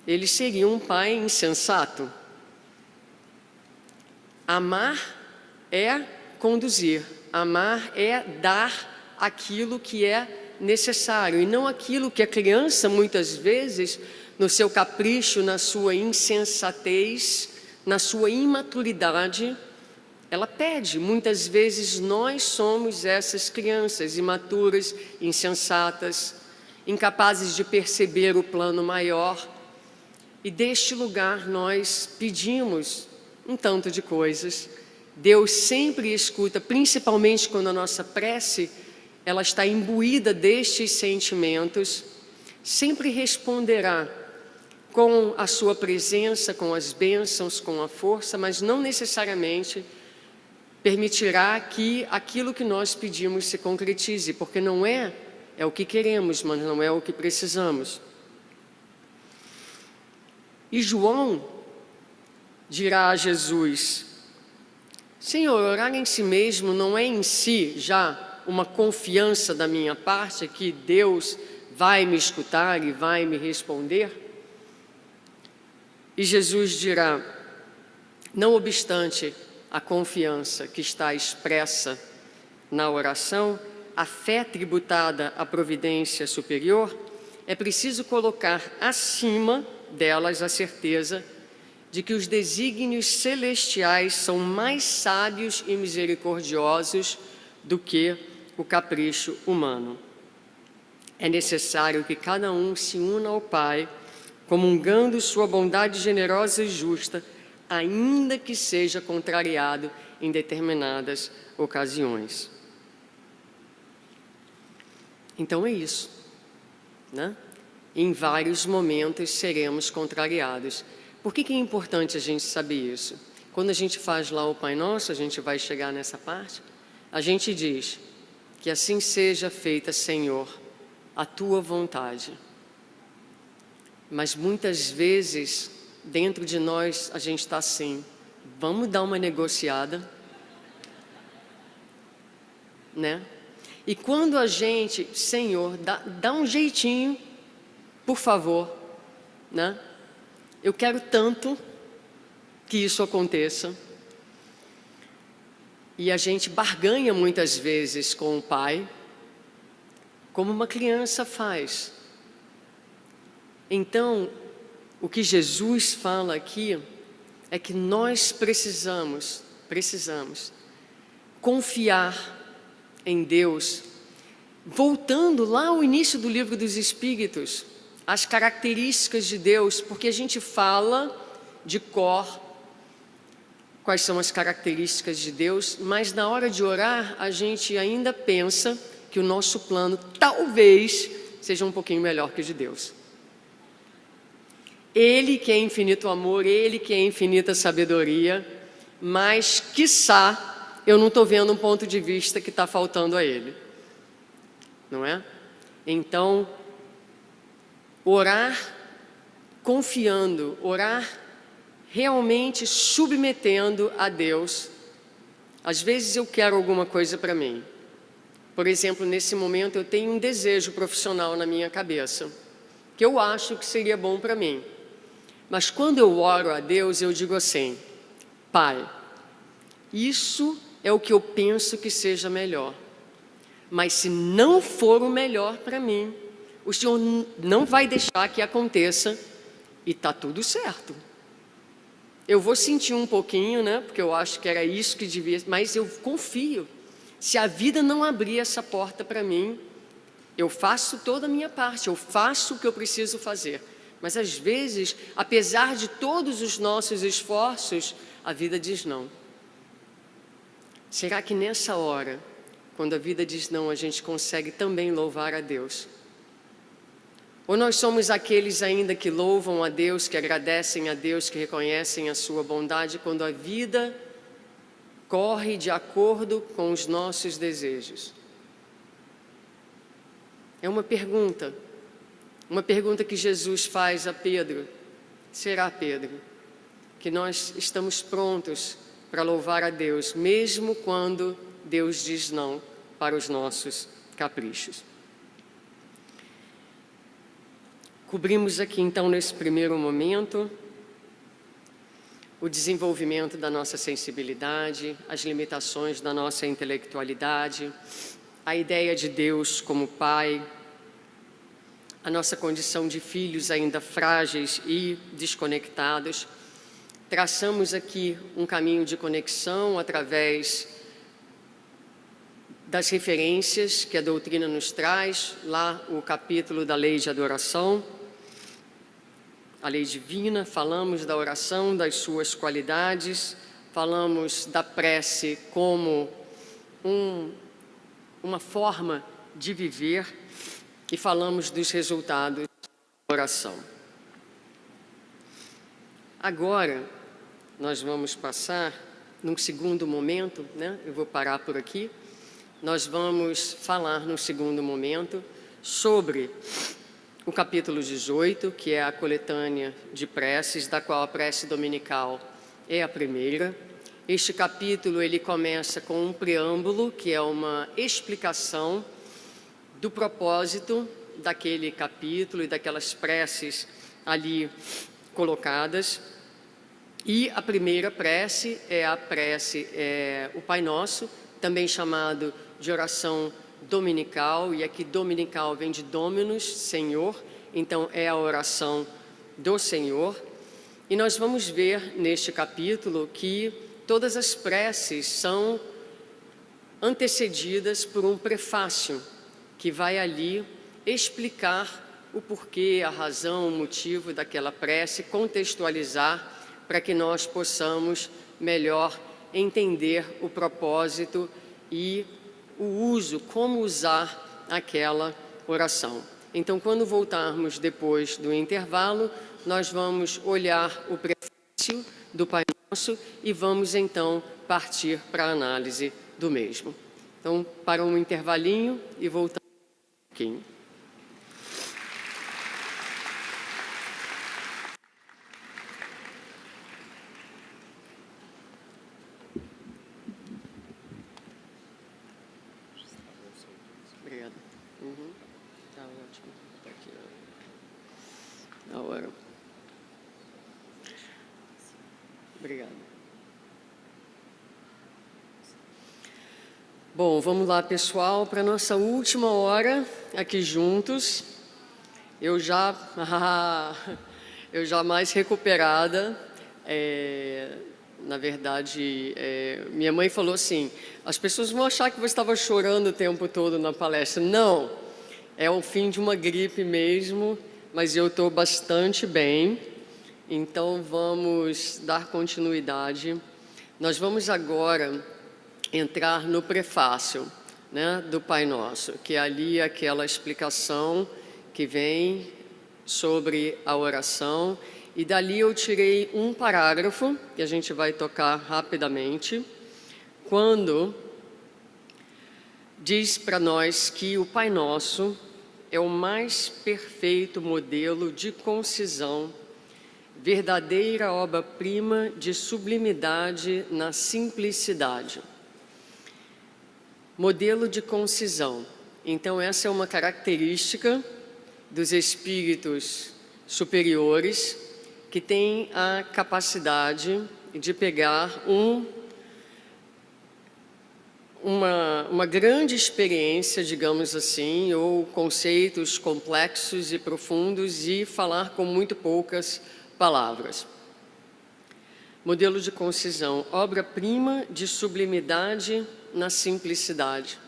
Speaker 1: ele seria um pai insensato. Amar é conduzir, amar é dar aquilo que é necessário e não aquilo que a criança, muitas vezes, no seu capricho, na sua insensatez, na sua imaturidade, ela pede. Muitas vezes nós somos essas crianças imaturas, insensatas, incapazes de perceber o plano maior. E deste lugar nós pedimos um tanto de coisas. Deus sempre escuta, principalmente quando a nossa prece ela está imbuída destes sentimentos, sempre responderá com a sua presença, com as bênçãos, com a força, mas não necessariamente permitirá que aquilo que nós pedimos se concretize, porque não é o que queremos, mas não é o que precisamos. E João dirá a Jesus: Senhor, orar em si mesmo não é em si já uma confiança da minha parte que Deus vai me escutar e vai me responder? E Jesus dirá: não obstante a confiança que está expressa na oração, a fé tributada à providência superior, é preciso colocar acima delas a certeza de que os desígnios celestiais são mais sábios e misericordiosos do que o capricho humano. É necessário que cada um se una ao Pai, comungando sua bondade generosa e justa, ainda que seja contrariado em determinadas ocasiões. Então é isso, né? Em vários momentos seremos contrariados. Por que é importante a gente saber isso? Quando a gente faz lá o Pai Nosso, a gente vai chegar nessa parte, a gente diz: que assim seja feita, Senhor, a Tua vontade. Mas muitas vezes, dentro de nós, a gente está assim: vamos dar uma negociada, né? E quando a gente, Senhor, dá um jeitinho, por favor, né? Eu quero tanto que isso aconteça. E a gente barganha muitas vezes com o Pai, como uma criança faz. Então, o que Jesus fala aqui é que nós precisamos confiar em Deus, voltando lá ao início do livro dos Espíritos, as características de Deus, porque a gente fala de cor quais são as características de Deus, mas na hora de orar a gente ainda pensa que o nosso plano talvez seja um pouquinho melhor que o de Deus. Ele que é infinito amor, Ele que é infinita sabedoria, mas, quiçá, eu não estou vendo um ponto de vista que está faltando a Ele, não é? Então, orar confiando, orar realmente submetendo a Deus. Às vezes eu quero alguma coisa para mim. Por exemplo, nesse momento eu tenho um desejo profissional na minha cabeça, que eu acho que seria bom para mim. Mas quando eu oro a Deus, eu digo assim: Pai, isso é o que eu penso que seja melhor. Mas se não for o melhor para mim, o Senhor não vai deixar que aconteça e está tudo certo. Eu vou sentir um pouquinho, né? Porque eu acho que era isso que devia, mas eu confio. Se a vida não abrir essa porta para mim, eu faço toda a minha parte, eu faço o que eu preciso fazer. Mas às vezes, apesar de todos os nossos esforços, a vida diz não. Será que nessa hora, quando a vida diz não, a gente consegue também louvar a Deus? Ou nós somos aqueles ainda que louvam a Deus, que agradecem a Deus, que reconhecem a sua bondade, quando a vida corre de acordo com os nossos desejos? É uma pergunta que Jesus faz a Pedro. Será, Pedro, que nós estamos prontos para louvar a Deus, mesmo quando Deus diz não para os nossos caprichos? Cobrimos aqui, então, nesse primeiro momento, o desenvolvimento da nossa sensibilidade, as limitações da nossa intelectualidade, a ideia de Deus como Pai, a nossa condição de filhos ainda frágeis e desconectados. Traçamos aqui um caminho de conexão através das referências que a doutrina nos traz, lá o capítulo da lei de adoração, a lei divina, falamos da oração, das suas qualidades, falamos da prece como uma forma de viver e falamos dos resultados da oração. Agora, nós vamos passar, num segundo momento, né? Eu vou parar por aqui. Nós vamos falar, no segundo momento, sobre o capítulo 18, que é a coletânea de preces, da qual a prece dominical é a primeira. Este capítulo, ele começa com um preâmbulo, que é uma explicação do propósito daquele capítulo e daquelas preces ali colocadas. E a primeira prece é o Pai Nosso, também chamado de oração dominical, e aqui dominical vem de Dominus, Senhor, então é a oração do Senhor. E nós vamos ver neste capítulo que todas as preces são antecedidas por um prefácio, que vai ali explicar o porquê, a razão, o motivo daquela prece, contextualizar para que nós possamos melhor entender o propósito e o uso, como usar aquela oração. Então, quando voltarmos depois do intervalo, nós vamos olhar o prefácio do Pai Nosso e vamos então partir para a análise do mesmo. Então, para um intervalinho e voltamos um pouquinho. Obrigada. Tá ótimo. Tá aqui, ó. Da hora. Obrigada. Bom, vamos lá, pessoal, para a nossa última hora aqui juntos. Eu já mais recuperada. Na verdade, minha mãe falou assim, as pessoas vão achar que você estava chorando o tempo todo na palestra. Não, é o fim de uma gripe mesmo, mas eu estou bastante bem. Então, vamos dar continuidade. Nós vamos agora entrar no prefácio, né, do Pai Nosso, que é ali aquela explicação que vem sobre a oração. E dali eu tirei um parágrafo, que a gente vai tocar rapidamente, quando diz para nós que o Pai Nosso é o mais perfeito modelo de concisão, verdadeira obra-prima de sublimidade na simplicidade. Modelo de concisão. Então, essa é uma característica dos espíritos superiores que têm a capacidade de pegar uma grande experiência, digamos assim, ou conceitos complexos e profundos e falar com muito poucas palavras. Modelo de concisão, obra-prima de sublimidade na simplicidade.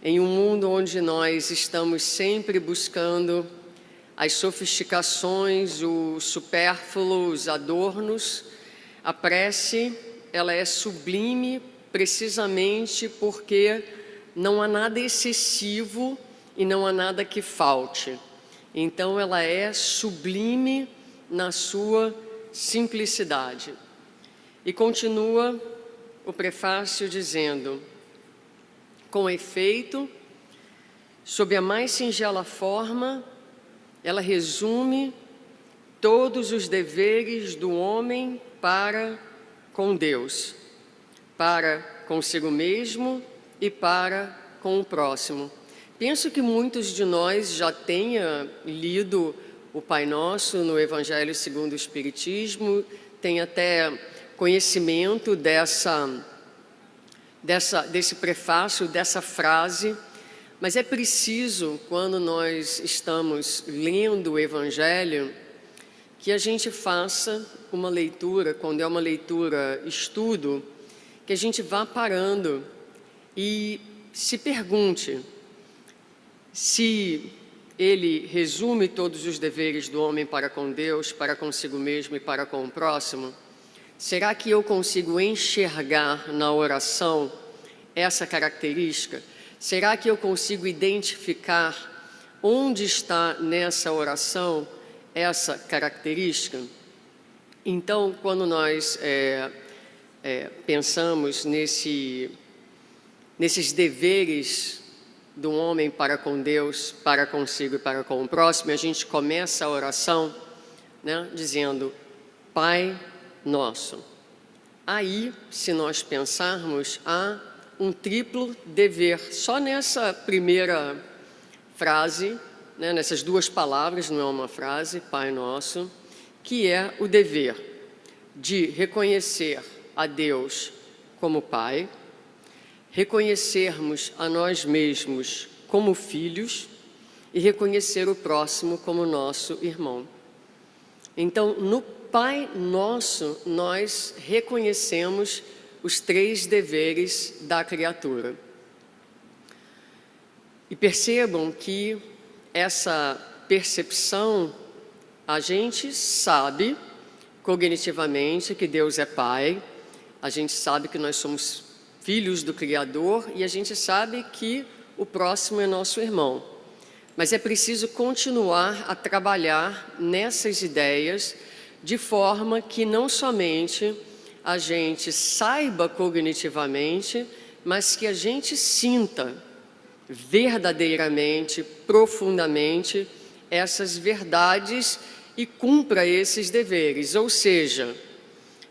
Speaker 1: Em um mundo onde nós estamos sempre buscando as sofisticações, o supérfluo, os adornos, a prece, ela é sublime precisamente porque não há nada excessivo e não há nada que falte. Então, ela é sublime na sua simplicidade. E continua o prefácio dizendo: com efeito, sob a mais singela forma, ela resume todos os deveres do homem para com Deus, para consigo mesmo e para com o próximo. Penso que muitos de nós já tenham lido o Pai Nosso no Evangelho segundo o Espiritismo, tem até conhecimento desse prefácio, dessa frase, mas é preciso, quando nós estamos lendo o Evangelho, que a gente faça uma leitura, quando é uma leitura estudo, que a gente vá parando e se pergunte se ele resume todos os deveres do homem para com Deus, para consigo mesmo e para com o próximo. Será que eu consigo enxergar na oração essa característica? Será que eu consigo identificar onde está nessa oração essa característica? Então, quando nós pensamos nesses deveres do homem para com Deus, para consigo e para com o próximo, a gente começa a oração, né, dizendo: Pai Nosso. Aí, se nós pensarmos, há um triplo dever. Só nessa primeira frase, né, nessas duas palavras, não é uma frase, Pai Nosso, que é o dever de reconhecer a Deus como Pai, reconhecermos a nós mesmos como filhos e reconhecer o próximo como nosso irmão. Então, no Pai Nosso, nós reconhecemos os 3 deveres da criatura. E percebam que essa percepção, a gente sabe cognitivamente que Deus é Pai, a gente sabe que nós somos filhos do Criador e a gente sabe que o próximo é nosso irmão. Mas é preciso continuar a trabalhar nessas ideias de forma que não somente a gente saiba cognitivamente, mas que a gente sinta verdadeiramente, profundamente, essas verdades e cumpra esses deveres. Ou seja,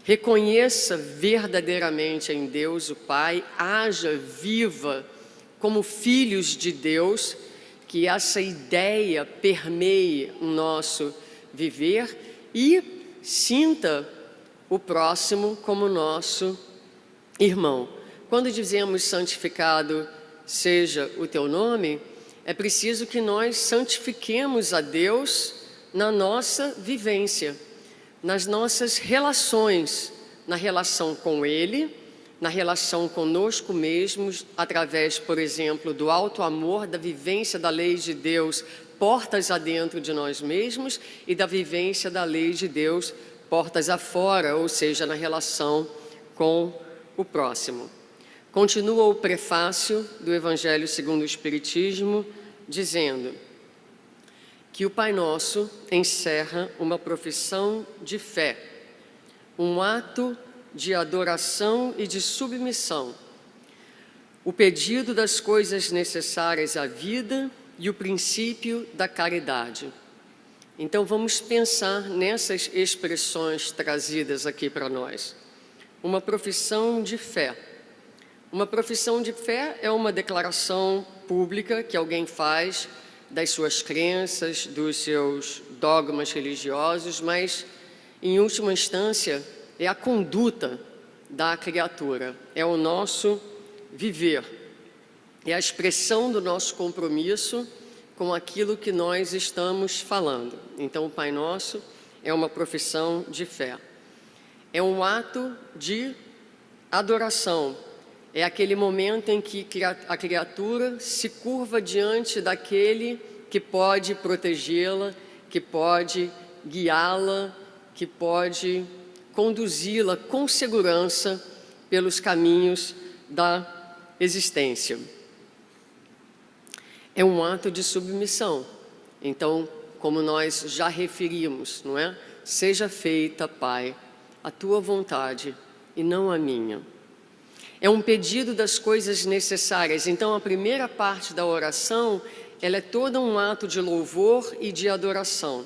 Speaker 1: reconheça verdadeiramente em Deus o Pai, haja, viva como filhos de Deus, que essa ideia permeie o nosso viver e sinta o próximo como nosso irmão. Quando dizemos santificado seja o teu nome, é preciso que nós santifiquemos a Deus na nossa vivência, nas nossas relações, na relação com Ele, na relação conosco mesmos, através, por exemplo, do alto amor, da vivência da lei de Deus, portas adentro de nós mesmos, e da vivência da lei de Deus, portas afora, ou seja, na relação com o próximo. Continua o prefácio do Evangelho segundo o Espiritismo, dizendo que o Pai Nosso encerra uma profissão de fé, um ato de adoração e de submissão, o pedido das coisas necessárias à vida e o princípio da caridade. Então vamos pensar nessas expressões trazidas aqui para nós. Uma profissão de fé. Uma profissão de fé é uma declaração pública que alguém faz das suas crenças, dos seus dogmas religiosos, mas, em última instância, é a conduta da criatura, é o nosso viver, é a expressão do nosso compromisso com aquilo que nós estamos falando. Então, o Pai Nosso é uma profissão de fé. É um ato de adoração. É aquele momento em que a criatura se curva diante daquele que pode protegê-la, que pode guiá-la, que pode conduzi-la com segurança pelos caminhos da existência. É um ato de submissão. Então, como nós já referimos, não é? Seja feita, Pai, a tua vontade e não a minha. É um pedido das coisas necessárias. Então, a primeira parte da oração, ela é toda um ato de louvor e de adoração.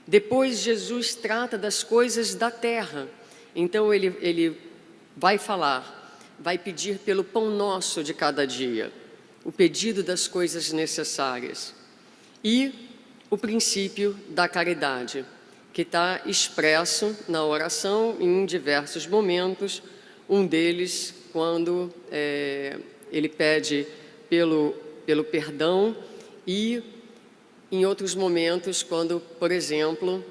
Speaker 1: Depois, Jesus trata das coisas da terra. Então, ele vai falar, vai pedir pelo pão nosso de cada dia, o pedido das coisas necessárias. E o princípio da caridade, que está expresso na oração em diversos momentos, um deles quando ele pede pelo perdão e em outros momentos quando, por exemplo,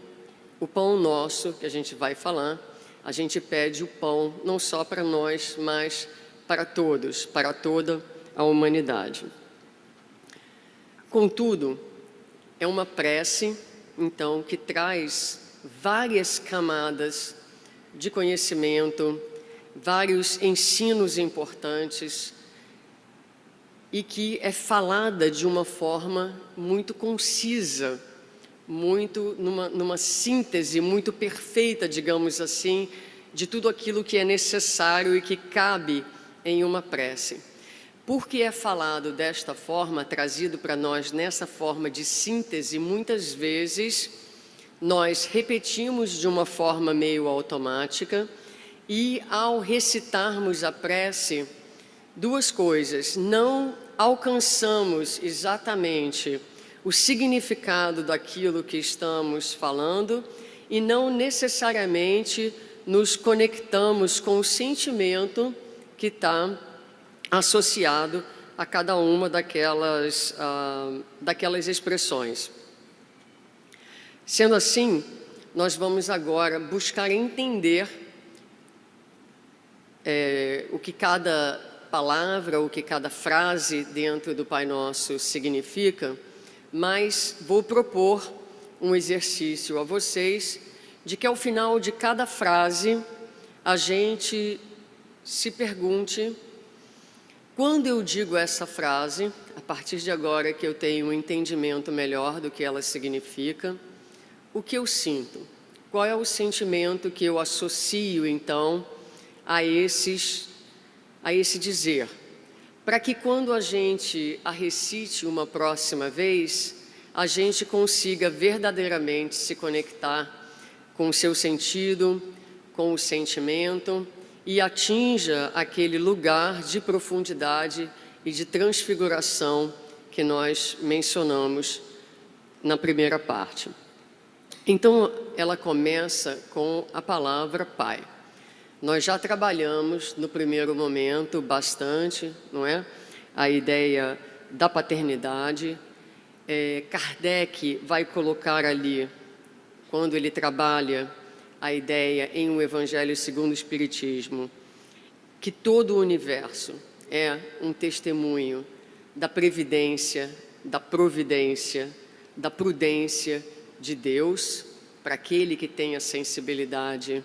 Speaker 1: o pão nosso, que a gente vai falar, a gente pede o pão não só para nós, mas para todos, para toda a humanidade. Contudo, é uma prece, então, que traz várias camadas de conhecimento, vários ensinos importantes e que é falada de uma forma muito concisa, muito numa síntese muito perfeita, digamos assim, de tudo aquilo que é necessário e que cabe em uma prece. Porque é falado desta forma, trazido para nós nessa forma de síntese, muitas vezes nós repetimos de uma forma meio automática e, ao recitarmos a prece, duas coisas: não alcançamos exatamente o significado daquilo que estamos falando e não necessariamente nos conectamos com o sentimento que está associado a cada uma daquelas expressões. Sendo assim, nós vamos agora buscar entender o que cada palavra, o que cada frase dentro do Pai Nosso significa, mas vou propor um exercício a vocês de que ao final de cada frase a gente se pergunte: quando eu digo essa frase, a partir de agora que eu tenho um entendimento melhor do que ela significa, o que eu sinto? Qual é o sentimento que eu associo, então, a esse dizer? Para que quando a gente a recite uma próxima vez, a gente consiga verdadeiramente se conectar com o seu sentido, com o sentimento, e atinja aquele lugar de profundidade e de transfiguração que nós mencionamos na primeira parte. Então, ela começa com a palavra Pai. Nós já trabalhamos no primeiro momento bastante, não é? A ideia da paternidade. Kardec vai colocar ali, quando ele trabalha a ideia em um Evangelho segundo o Espiritismo, que todo o universo é um testemunho da previdência, da providência, da prudência de Deus, para aquele que tem a sensibilidade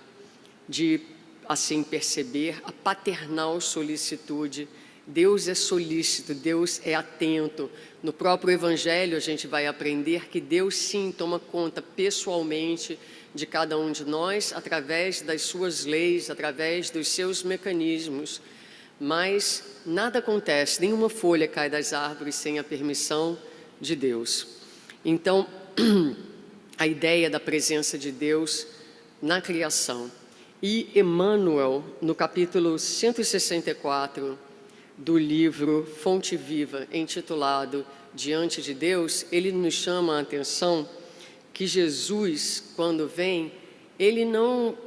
Speaker 1: de assim perceber a paternal solicitude. Deus é solícito, Deus é atento. No próprio Evangelho a gente vai aprender que Deus sim toma conta pessoalmente de cada um de nós, através das suas leis, através dos seus mecanismos. Mas nada acontece, nenhuma folha cai das árvores sem a permissão de Deus. Então, a ideia da presença de Deus na criação. E Emmanuel, no capítulo 164 do livro Fonte Viva, intitulado Diante de Deus, ele nos chama a atenção que Jesus, quando vem, ele não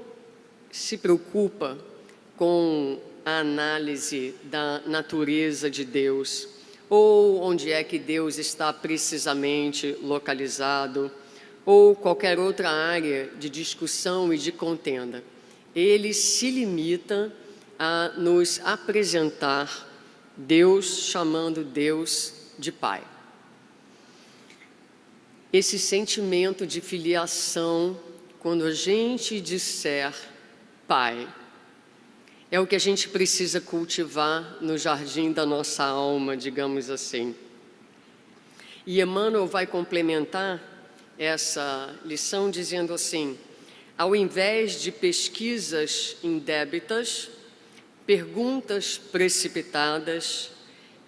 Speaker 1: se preocupa com a análise da natureza de Deus, ou onde é que Deus está precisamente localizado, ou qualquer outra área de discussão e de contenda. Ele se limita a nos apresentar Deus, chamando Deus de Pai. Esse sentimento de filiação, quando a gente disser Pai, é o que a gente precisa cultivar no jardim da nossa alma, digamos assim. E Emmanuel vai complementar essa lição dizendo assim: ao invés de pesquisas indébitas, perguntas precipitadas,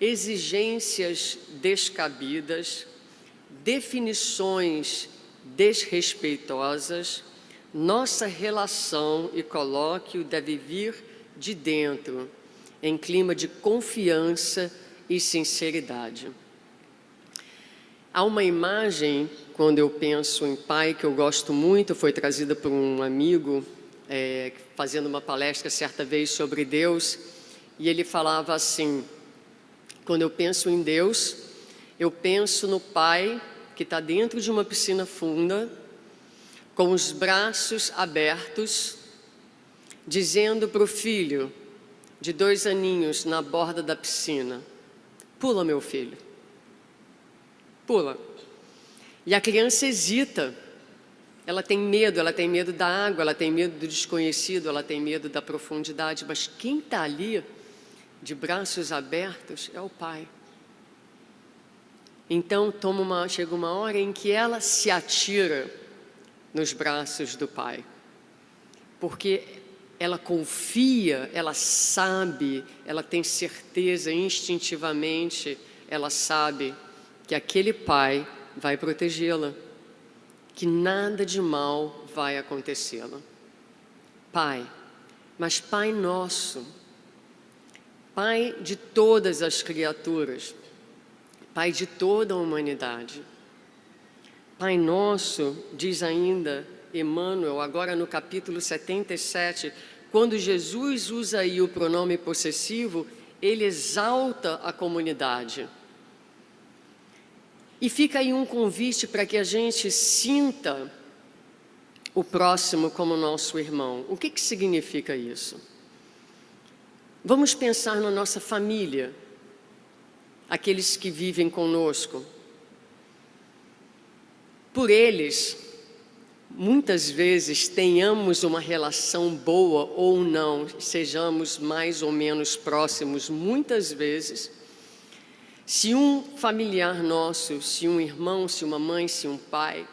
Speaker 1: exigências descabidas, definições desrespeitosas, nossa relação e colóquio deve vir de dentro, em clima de confiança e sinceridade. Há uma imagem, quando eu penso em Pai, que eu gosto muito, foi trazida por um amigo, fazendo uma palestra certa vez sobre Deus, e ele falava assim: quando eu penso em Deus, eu penso no Pai que está dentro de uma piscina funda, com os braços abertos, dizendo para o filho de 2 aninhos na borda da piscina: pula, meu filho, pula. E a criança hesita, ela tem medo da água, ela tem medo do desconhecido, ela tem medo da profundidade, mas quem está ali, de braços abertos, é o Pai. Então chega uma hora em que ela se atira nos braços do pai, porque ela confia, ela sabe, ela tem certeza instintivamente, ela sabe que aquele pai vai protegê-la, que nada de mal vai acontecê-la. Pai, mas Pai nosso, Pai de todas as criaturas, Pai de toda a humanidade. Pai nosso, diz ainda Emmanuel, agora no capítulo 77, quando Jesus usa aí o pronome possessivo, ele exalta a comunidade. E fica aí um convite para que a gente sinta o próximo como nosso irmão. O que significa isso? Vamos pensar na nossa família, aqueles que vivem conosco. Por eles, muitas vezes tenhamos uma relação boa ou não, sejamos mais ou menos próximos, muitas vezes, se um familiar nosso, se um irmão, se uma mãe, se um pai,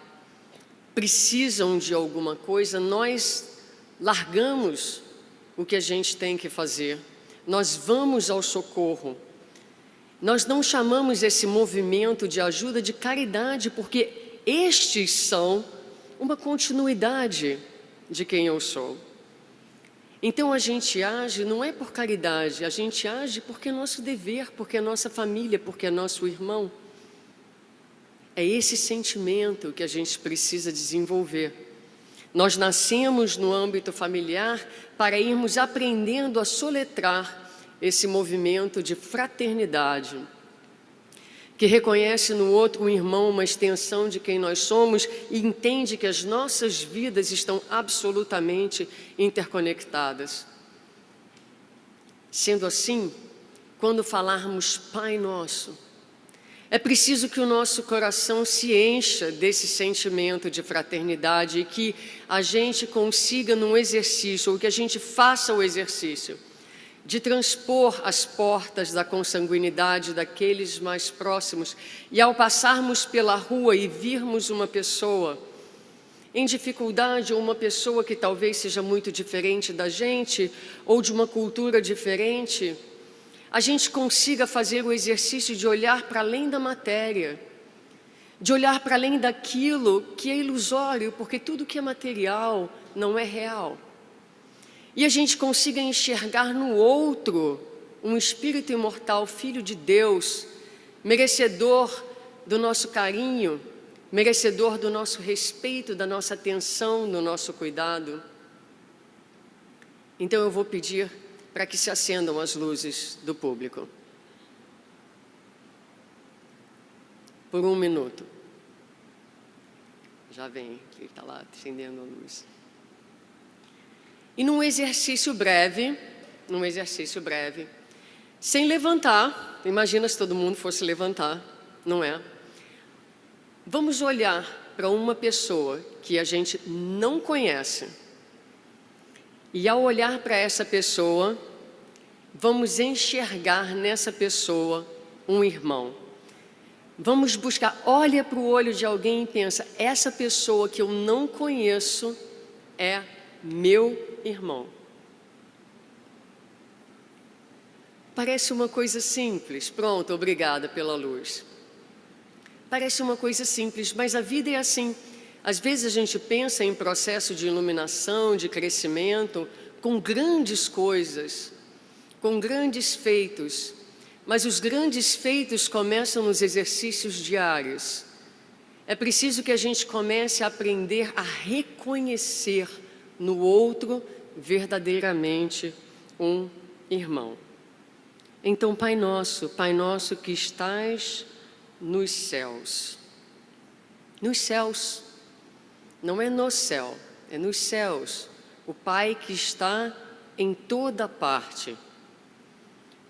Speaker 1: precisam de alguma coisa, nós largamos o que a gente tem que fazer, nós vamos ao socorro. Nós não chamamos esse movimento de ajuda de caridade, porque estes são uma continuidade de quem eu sou. Então a gente age não é por caridade, a gente age porque é nosso dever, porque é nossa família, porque é nosso irmão. É esse sentimento que a gente precisa desenvolver. Nós nascemos no âmbito familiar para irmos aprendendo a soletrar esse movimento de fraternidade, que reconhece no outro um irmão, uma extensão de quem nós somos e entende que as nossas vidas estão absolutamente interconectadas. Sendo assim, quando falarmos Pai Nosso, é preciso que o nosso coração se encha desse sentimento de fraternidade e que a gente consiga num exercício, ou que a gente faça o exercício de transpor as portas da consanguinidade daqueles mais próximos e ao passarmos pela rua e virmos uma pessoa em dificuldade ou uma pessoa que talvez seja muito diferente da gente ou de uma cultura diferente, a gente consiga fazer o exercício de olhar para além da matéria, de olhar para além daquilo que é ilusório, porque tudo que é material não é real. E a gente consiga enxergar no outro um espírito imortal, filho de Deus, merecedor do nosso carinho, merecedor do nosso respeito, da nossa atenção, do nosso cuidado. Então eu vou pedir para que se acendam as luzes do público. Por 1 minuto. Já vem, ele está lá acendendo a luz. E num exercício breve, sem levantar, imagina se todo mundo fosse levantar, não é? Vamos olhar para uma pessoa que a gente não conhece. E ao olhar para essa pessoa, vamos enxergar nessa pessoa um irmão. Vamos buscar, olha para o olho de alguém e pensa, essa pessoa que eu não conheço é meu irmão. Parece uma coisa simples, pronto, obrigada pela luz. Parece uma coisa simples, mas a vida é assim. Às vezes a gente pensa em processo de iluminação, de crescimento, com grandes coisas, com grandes feitos, mas os grandes feitos começam nos exercícios diários. É preciso que a gente comece a aprender a reconhecer no outro verdadeiramente um irmão. Então, Pai Nosso que estás nos céus. Nos céus, não é no céu, é nos céus. O Pai que está em toda parte.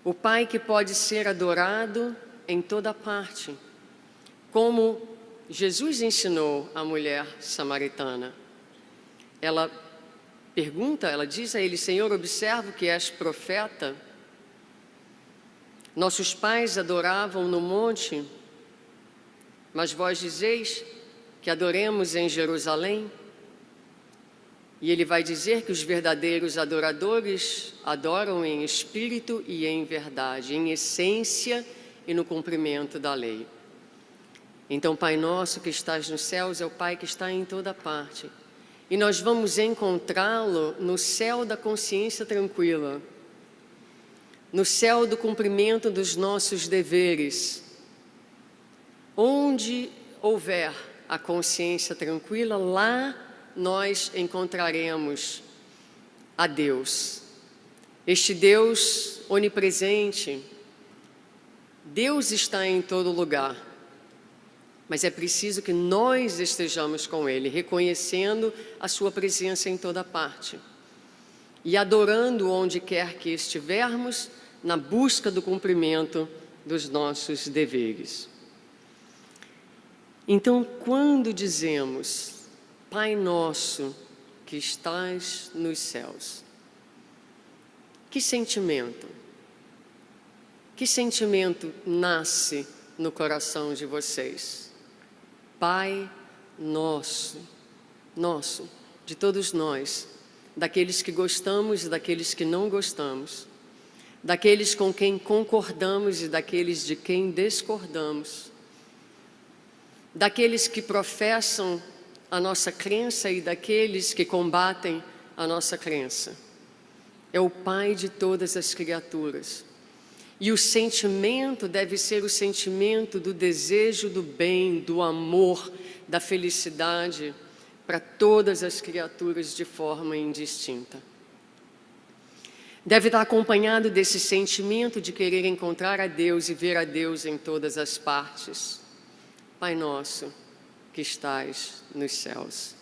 Speaker 1: O Pai que pode ser adorado em toda parte. Como Jesus ensinou a mulher samaritana. Ela pergunta, ela diz a ele, Senhor, observo que és profeta. Nossos pais adoravam no monte Mas vós dizeis que adoremos em Jerusalém? E ele vai dizer que os verdadeiros adoradores adoram em espírito e em verdade, em essência e no cumprimento da lei. Então, Pai nosso que estás nos céus é o Pai que está em toda parte. E nós vamos encontrá-lo no céu da consciência tranquila, no céu do cumprimento dos nossos deveres. Onde houver a consciência tranquila, lá nós encontraremos a Deus. Este Deus onipresente. Deus está em todo lugar, mas é preciso que nós estejamos com Ele, reconhecendo a sua presença em toda parte e adorando onde quer que estivermos, na busca do cumprimento dos nossos deveres. Então, quando dizemos, Pai nosso que estás nos céus, que sentimento nasce no coração de vocês? Pai nosso, de todos nós, daqueles que gostamos e daqueles que não gostamos, daqueles com quem concordamos e daqueles de quem discordamos, daqueles que professam a nossa crença e daqueles que combatem a nossa crença. É o Pai de todas as criaturas. E o sentimento deve ser o sentimento do desejo do bem, do amor, da felicidade para todas as criaturas de forma indistinta. Deve estar acompanhado desse sentimento de querer encontrar a Deus e ver a Deus em todas as partes. Pai nosso que estás nos céus.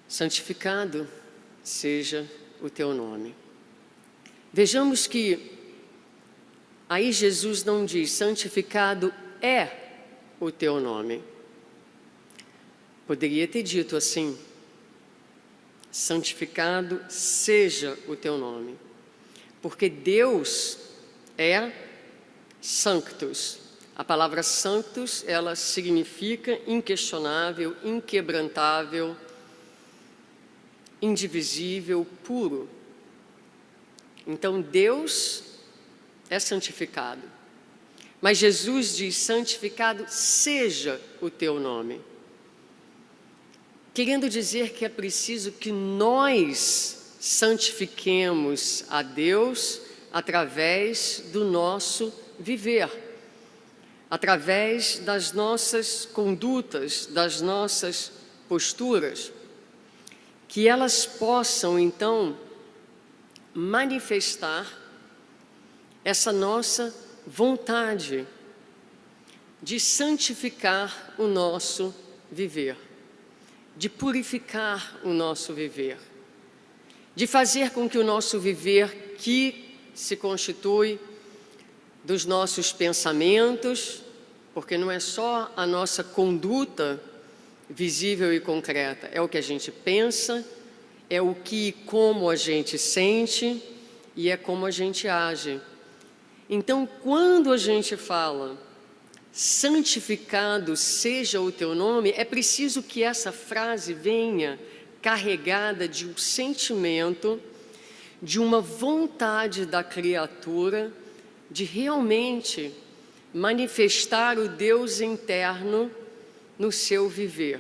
Speaker 1: Santificado seja o teu nome. Vejamos que aí Jesus não diz, santificado é o teu nome. Poderia ter dito assim, santificado seja o teu nome. Porque Deus é sanctus. A palavra sanctus, ela significa inquestionável, inquebrantável, indivisível, puro. Então, Deus é santificado. Mas Jesus diz, santificado seja o teu nome. Querendo dizer que é preciso que nós santifiquemos a Deus através do nosso viver, através das nossas condutas, das nossas posturas, que elas possam, então, manifestar essa nossa vontade de santificar o nosso viver, de purificar o nosso viver, de fazer com que o nosso viver, que se constitui dos nossos pensamentos, porque não é só a nossa conduta visível e concreta, é o que a gente pensa, é o que e como a gente sente e é como a gente age. Então, quando a gente fala, santificado seja o teu nome, é preciso que essa frase venha carregada de um sentimento, de uma vontade da criatura de realmente manifestar o Deus interno no seu viver.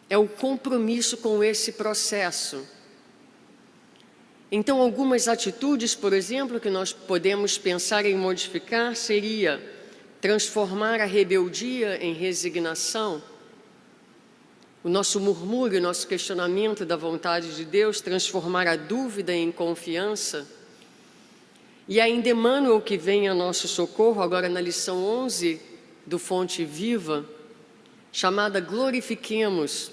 Speaker 1: É o compromisso com esse processo. Então, algumas atitudes, por exemplo, que nós podemos pensar em modificar seria transformar a rebeldia em resignação, o nosso murmúrio, o nosso questionamento da vontade de Deus, transformar a dúvida em confiança. E ainda Emmanuel, que vem a nosso socorro, agora na lição 11 do Fonte Viva, chamada Glorifiquemos,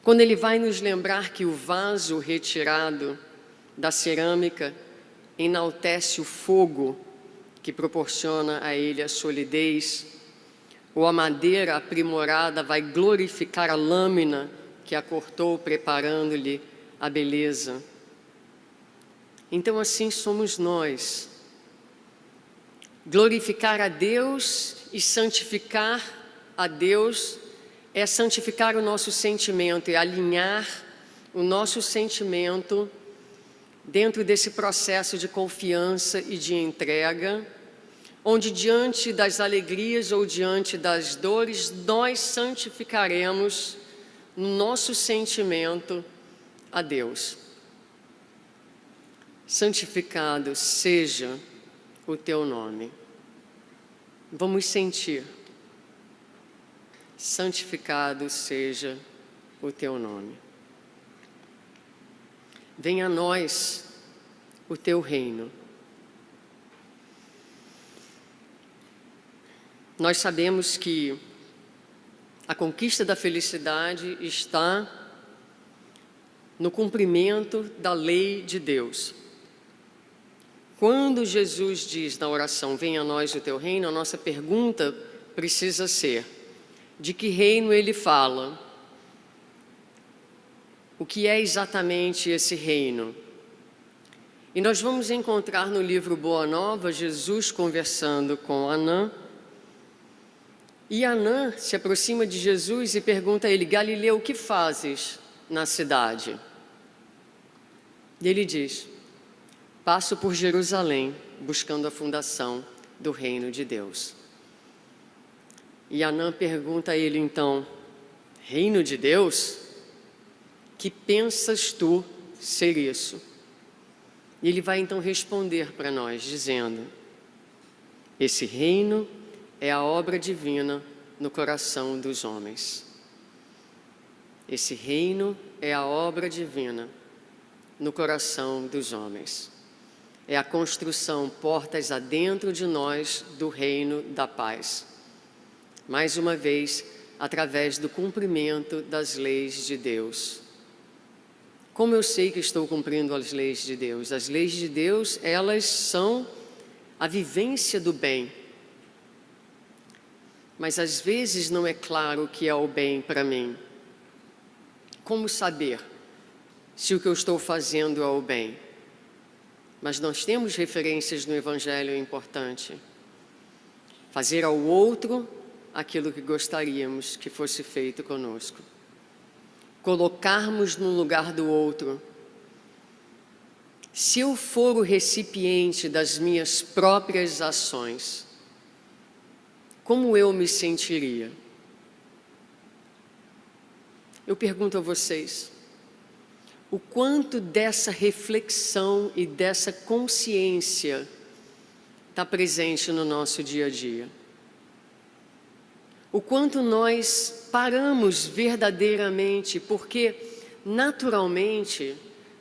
Speaker 1: quando ele vai nos lembrar que o vaso retirado da cerâmica enaltece o fogo que proporciona a ele a solidez, ou a madeira aprimorada vai glorificar a lâmina que a cortou, preparando-lhe a beleza. então assim somos nós. Glorificar a Deus e santificar a Deus é santificar o nosso sentimento, é alinhar o nosso sentimento dentro desse processo de confiança e de entrega, onde diante das alegrias ou diante das dores, nós santificaremos no nosso sentimento a Deus. Santificado seja o teu nome. Vamos sentir. Santificado seja o teu nome. Venha a nós o teu reino. Nós sabemos que a conquista da felicidade está no cumprimento da lei de Deus. Quando Jesus diz na oração, venha a nós o teu reino, a nossa pergunta precisa ser, de que reino ele fala? O que é exatamente esse reino? E nós vamos encontrar no livro Boa Nova, Jesus conversando com Anã. E Anã se aproxima de Jesus e pergunta a ele, Galileu, o que fazes na cidade? E ele diz, passo por Jerusalém, buscando a fundação do reino de Deus. E Anã pergunta a ele então, reino de Deus? Que pensas tu ser isso? E ele vai então responder para nós, dizendo, esse reino é a obra divina no coração dos homens. Esse reino é a obra divina no coração dos homens. É a construção, portas adentro de nós, do reino da paz. Mais uma vez, através do cumprimento das leis de Deus. Como eu sei que estou cumprindo as leis de Deus? As leis de Deus, elas são a vivência do bem. Mas às vezes não é claro o que é o bem para mim. Como saber se o que eu estou fazendo é o bem? Mas nós temos referências no Evangelho importante. Fazer ao outro aquilo que gostaríamos que fosse feito conosco. Colocarmos no lugar do outro. Se eu for o recipiente das minhas próprias ações, como eu me sentiria? Eu pergunto a vocês, o quanto dessa reflexão e dessa consciência está presente no nosso dia a dia? O quanto nós paramos verdadeiramente, porque naturalmente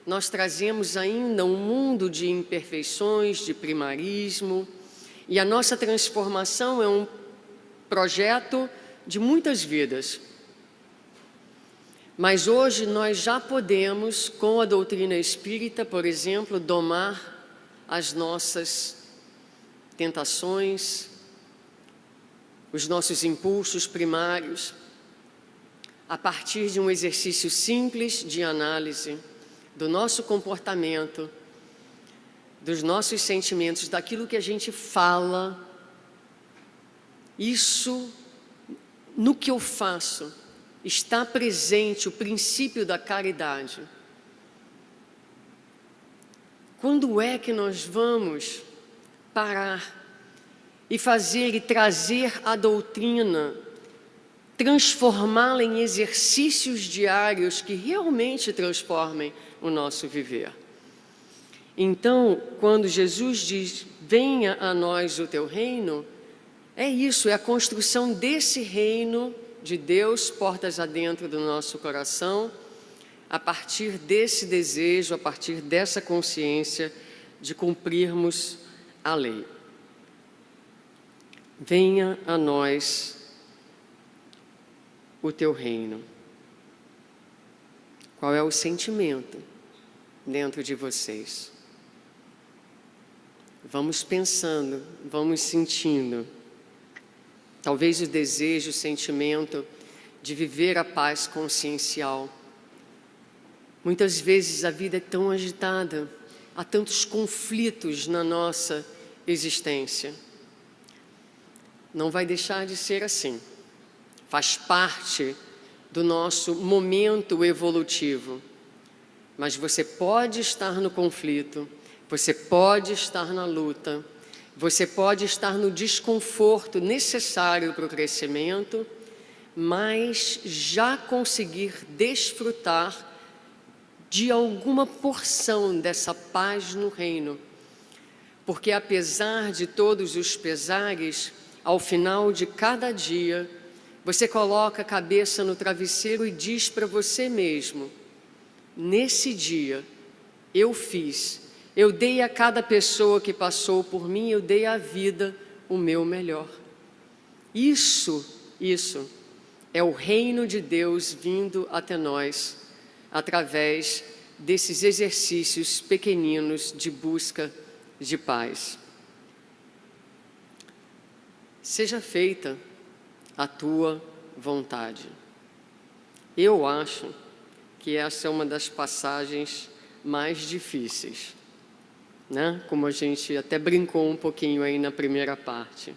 Speaker 1: nós trazemos ainda um mundo de imperfeições, de primarismo, e a nossa transformação é um projeto de muitas vidas. Mas hoje nós já podemos, com a doutrina espírita, por exemplo, domar as nossas tentações, os nossos impulsos primários, a partir de um exercício simples de análise do nosso comportamento, dos nossos sentimentos, daquilo que a gente fala. Isso, no que eu faço, está presente o princípio da caridade. Quando é que nós vamos parar e fazer e trazer a doutrina, transformá-la em exercícios diários que realmente transformem o nosso viver? Então, quando Jesus diz, venha a nós o teu reino, é isso, é a construção desse reino de Deus, portas adentro do nosso coração, a partir desse desejo, a partir dessa consciência de cumprirmos a lei. Venha a nós o teu reino. Qual é o sentimento dentro de vocês? Vamos pensando, vamos sentindo. Talvez o desejo, o sentimento de viver a paz consciencial. Muitas vezes a vida é tão agitada há tantos conflitos na nossa existência. Não vai deixar de ser assim. Faz parte do nosso momento evolutivo. Mas você pode estar no conflito, você pode estar na luta, você pode estar no desconforto necessário para o crescimento, mas já conseguir desfrutar de alguma porção dessa paz no reino. Porque apesar de todos os pesares, ao final de cada dia, você coloca a cabeça no travesseiro e diz para você mesmo: nesse dia, eu dei a cada pessoa que passou por mim, eu dei à vida o meu melhor. Isso é o reino de Deus vindo até nós, através desses exercícios pequeninos de busca de paz. Seja feita a tua vontade. Eu acho que essa é uma das passagens mais difíceis, né? Como a gente até brincou um pouquinho aí na primeira parte.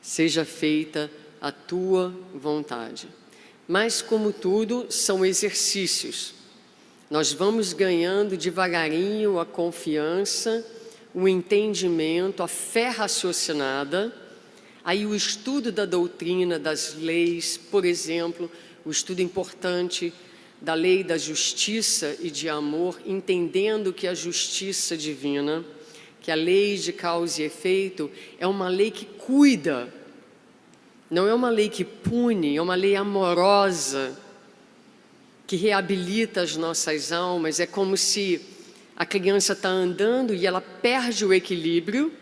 Speaker 1: Seja feita a tua vontade. Mas, como tudo, são exercícios. Nós vamos ganhando devagarinho a confiança, o entendimento, a fé raciocinada. Aí o estudo da doutrina, das leis, por exemplo, o estudo importante da lei da justiça e de amor, entendendo que a justiça divina, que a lei de causa e efeito, é uma lei que cuida, não é uma lei que pune, é uma lei amorosa, que reabilita as nossas almas. É como se a criança está andando e ela perde o equilíbrio,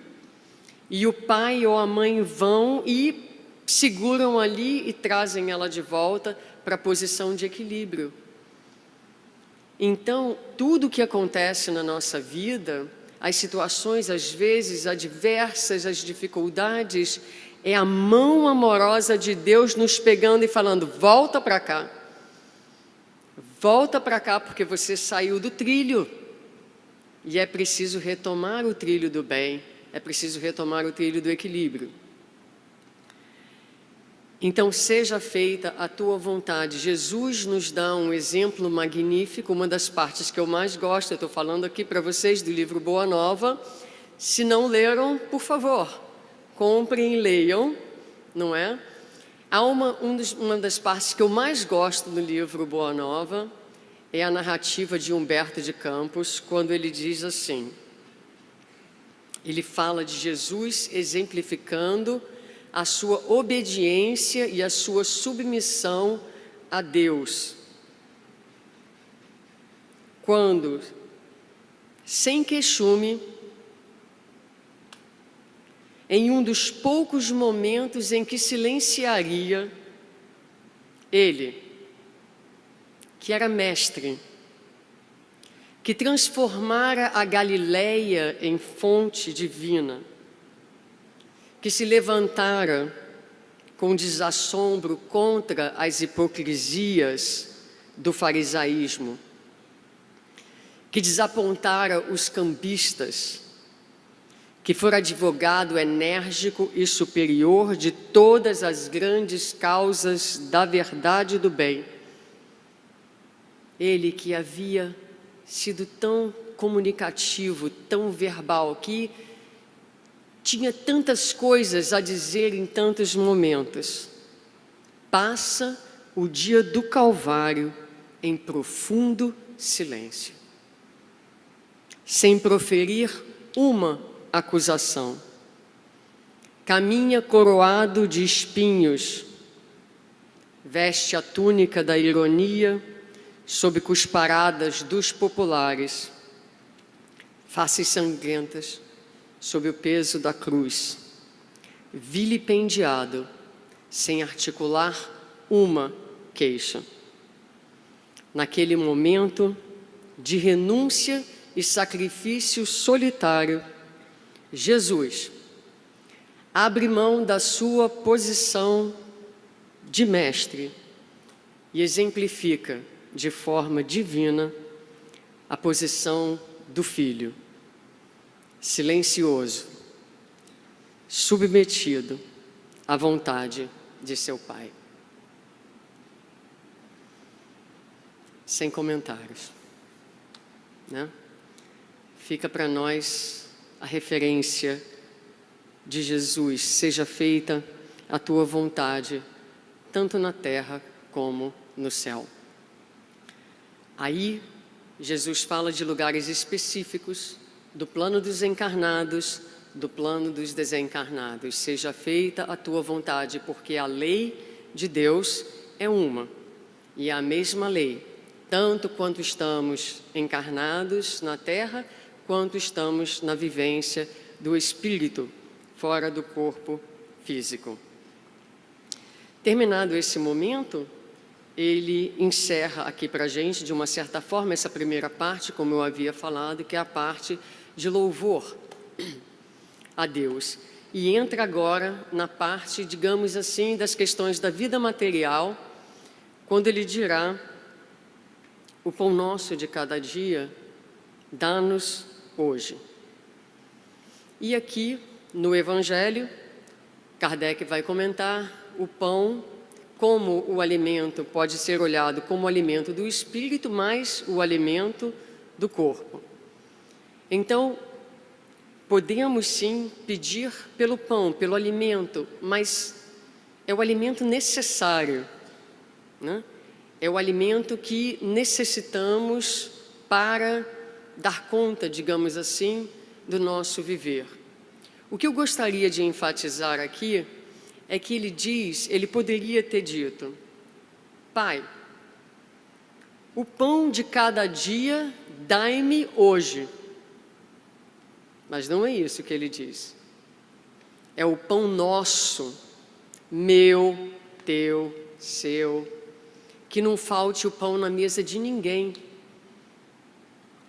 Speaker 1: e o pai ou a mãe vão e seguram ali e trazem ela de volta para a posição de equilíbrio. Então, tudo o que acontece na nossa vida, as situações às vezes adversas, as dificuldades, é a mão amorosa de Deus nos pegando e falando: volta para cá. Volta para cá porque você saiu do trilho. E é preciso retomar o trilho do bem, é preciso retomar o trilho do equilíbrio. Então, seja feita a tua vontade. Jesus nos dá um exemplo magnífico, uma das partes que eu mais gosto. Eu estou falando aqui para vocês do livro Boa Nova. Se não leram, por favor, comprem e leiam, não é? Há uma das partes que eu mais gosto do livro Boa Nova, é a narrativa de Humberto de Campos, quando ele diz assim, ele fala de Jesus exemplificando a sua obediência e a sua submissão a Deus. Quando, sem queixume, em um dos poucos momentos em que silenciaria, ele, que era mestre, que transformara a Galileia em fonte divina, que se levantara com desassombro contra as hipocrisias do farisaísmo, que desapontara os cambistas, que fora advogado enérgico e superior de todas as grandes causas da verdade e do bem. Ele que havia sido tão comunicativo, tão verbal, que tinha tantas coisas a dizer em tantos momentos, passa o dia do Calvário em profundo silêncio, sem proferir uma acusação. Caminha coroado de espinhos, veste a túnica da ironia sob cusparadas dos populares, faces sangrentas sob o peso da cruz, vilipendiado, sem articular uma queixa. Naquele momento de renúncia e sacrifício solitário, Jesus abre mão da sua posição de mestre e exemplifica de forma divina a posição do Filho. silencioso, submetido à vontade de seu Pai. Sem comentários, né? Fica para nós a referência de Jesus: seja feita a tua vontade, tanto na terra como no céu. Aí, Jesus fala de lugares específicos, do plano dos encarnados, do plano dos desencarnados. Seja feita a tua vontade, porque a lei de Deus é uma, e é a mesma lei, tanto quanto estamos encarnados na terra, quanto estamos na vivência do Espírito, fora do corpo físico. Terminado esse momento, ele encerra aqui para a gente, de uma certa forma, essa primeira parte, como eu havia falado, que é a parte de louvor a Deus. E entra agora na parte, digamos assim, das questões da vida material, quando ele dirá: o pão nosso de cada dia, dá-nos hoje. E aqui, no Evangelho, Kardec vai comentar o pão como o alimento pode ser olhado como o alimento do espírito, mais o alimento do corpo. Então, podemos sim pedir pelo pão, pelo alimento, mas é o alimento necessário, né? É o alimento que necessitamos para dar conta, digamos assim, do nosso viver. O que eu gostaria de enfatizar aqui é que ele poderia ter dito: Pai, o pão de cada dia dai-me hoje. Mas não é isso que ele diz. É o pão nosso, meu, teu, seu, que não falte o pão na mesa de ninguém.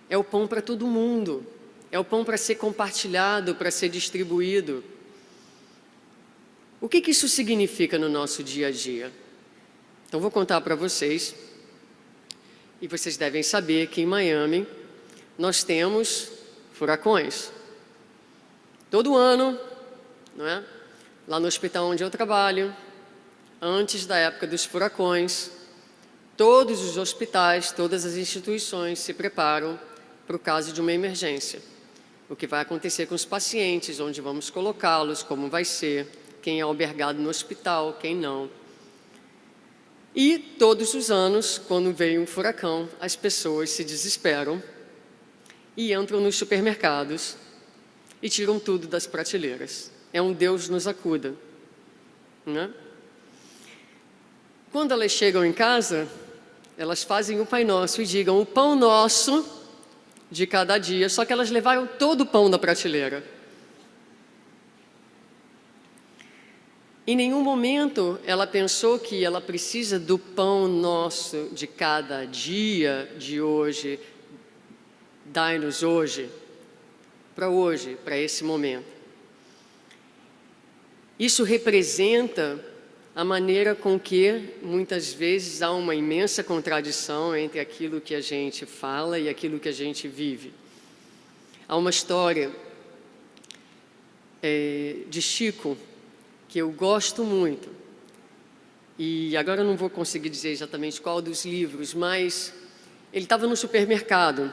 Speaker 1: É o pão para todo mundo, é o pão para ser compartilhado, para ser distribuído. O que isso significa no nosso dia a dia? Então, vou contar para vocês, e vocês devem saber que em Miami nós temos furacões. Todo ano, não é? Lá no hospital onde eu trabalho, antes da época dos furacões, todos os hospitais, todas as instituições se preparam para o caso de uma emergência. O que vai acontecer com os pacientes, onde vamos colocá-los, como vai ser, quem é albergado no hospital, quem não. E todos os anos, quando vem um furacão, as pessoas se desesperam e entram nos supermercados e tiram tudo das prateleiras. É um Deus nos acuda, né? Quando elas chegam em casa, elas fazem o Pai Nosso e digam: o pão nosso de cada dia, só que elas levaram todo o pão da prateleira. Em nenhum momento ela pensou que ela precisa do pão nosso de cada dia de hoje, dai-nos hoje, para esse momento. Isso representa a maneira com que, muitas vezes, há uma imensa contradição entre aquilo que a gente fala e aquilo que a gente vive. Há uma história de Chico, que eu gosto muito, e agora eu não vou conseguir dizer exatamente qual dos livros, mas ele estava no supermercado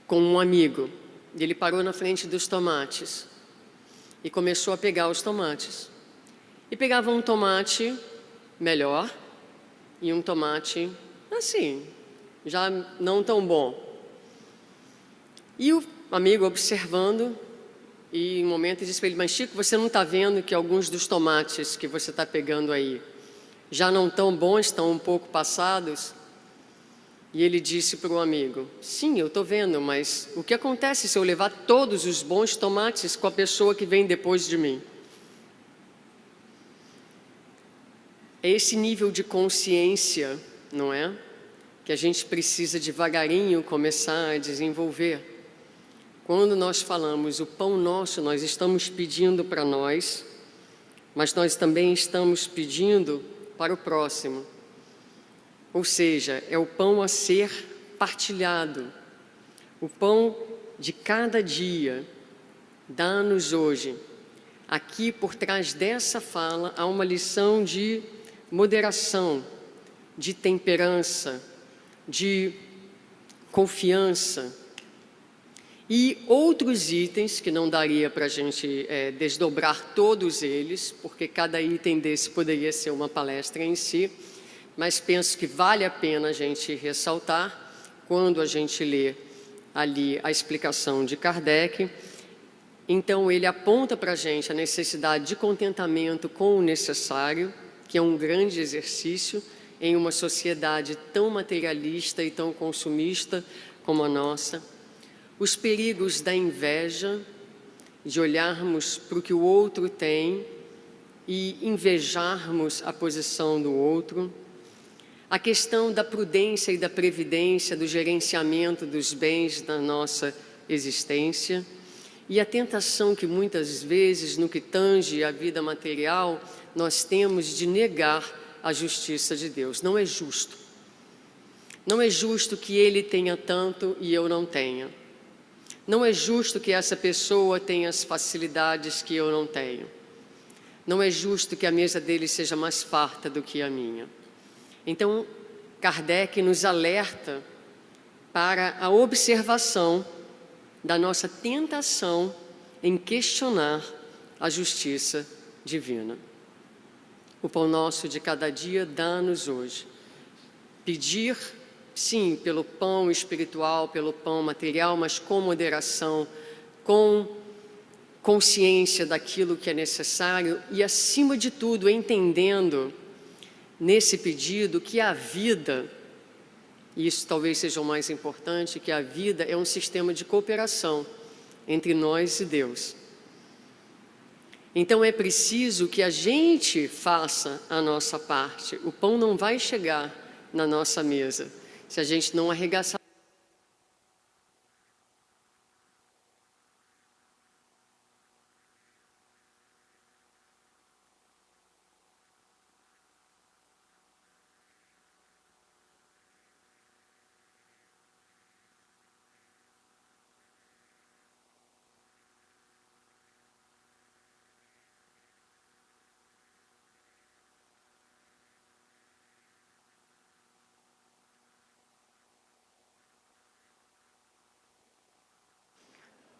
Speaker 1: com um amigo, e ele parou na frente dos tomates e começou a pegar os tomates. E pegava um tomate melhor e um tomate assim, já não tão bom. E o amigo observando, e em um momento disse para ele: mas Chico, você não está vendo que alguns dos tomates que você está pegando aí já não tão bons, estão um pouco passados? E ele disse para o amigo: sim, eu estou vendo, mas o que acontece se eu levar todos os bons tomates com a pessoa que vem depois de mim? É esse nível de consciência, não é? Que a gente precisa devagarinho começar a desenvolver. Quando nós falamos o pão nosso, nós estamos pedindo para nós, mas nós também estamos pedindo para o próximo. Ou seja, é o pão a ser partilhado, o pão de cada dia, dá-nos hoje. Aqui, por trás dessa fala, há uma lição de moderação, de temperança, de confiança e outros itens que não daria para a gente desdobrar todos eles, porque cada item desse poderia ser uma palestra em si, mas penso que vale a pena a gente ressaltar quando a gente lê ali a explicação de Kardec. Então, ele aponta para a gente a necessidade de contentamento com o necessário, que é um grande exercício em uma sociedade tão materialista e tão consumista como a nossa. Os perigos da inveja, de olharmos para o que o outro tem e invejarmos a posição do outro. A questão da prudência e da previdência, do gerenciamento dos bens da nossa existência. E a tentação que muitas vezes, no que tange à vida material, nós temos de negar a justiça de Deus. Não é justo. Não é justo que ele tenha tanto e eu não tenha. Não é justo que essa pessoa tenha as facilidades que eu não tenho. Não é justo que a mesa dele seja mais farta do que a minha. Então, Kardec nos alerta para a observação da nossa tentação em questionar a justiça divina. O pão nosso de cada dia dá-nos hoje. Pedir, sim, pelo pão espiritual, pelo pão material, mas com moderação, com consciência daquilo que é necessário e, acima de tudo, entendendo nesse pedido que a vida, e isso talvez seja o mais importante, que a vida é um sistema de cooperação entre nós e Deus. Então é preciso que a gente faça a nossa parte. O pão não vai chegar na nossa mesa se a gente não arregaçar.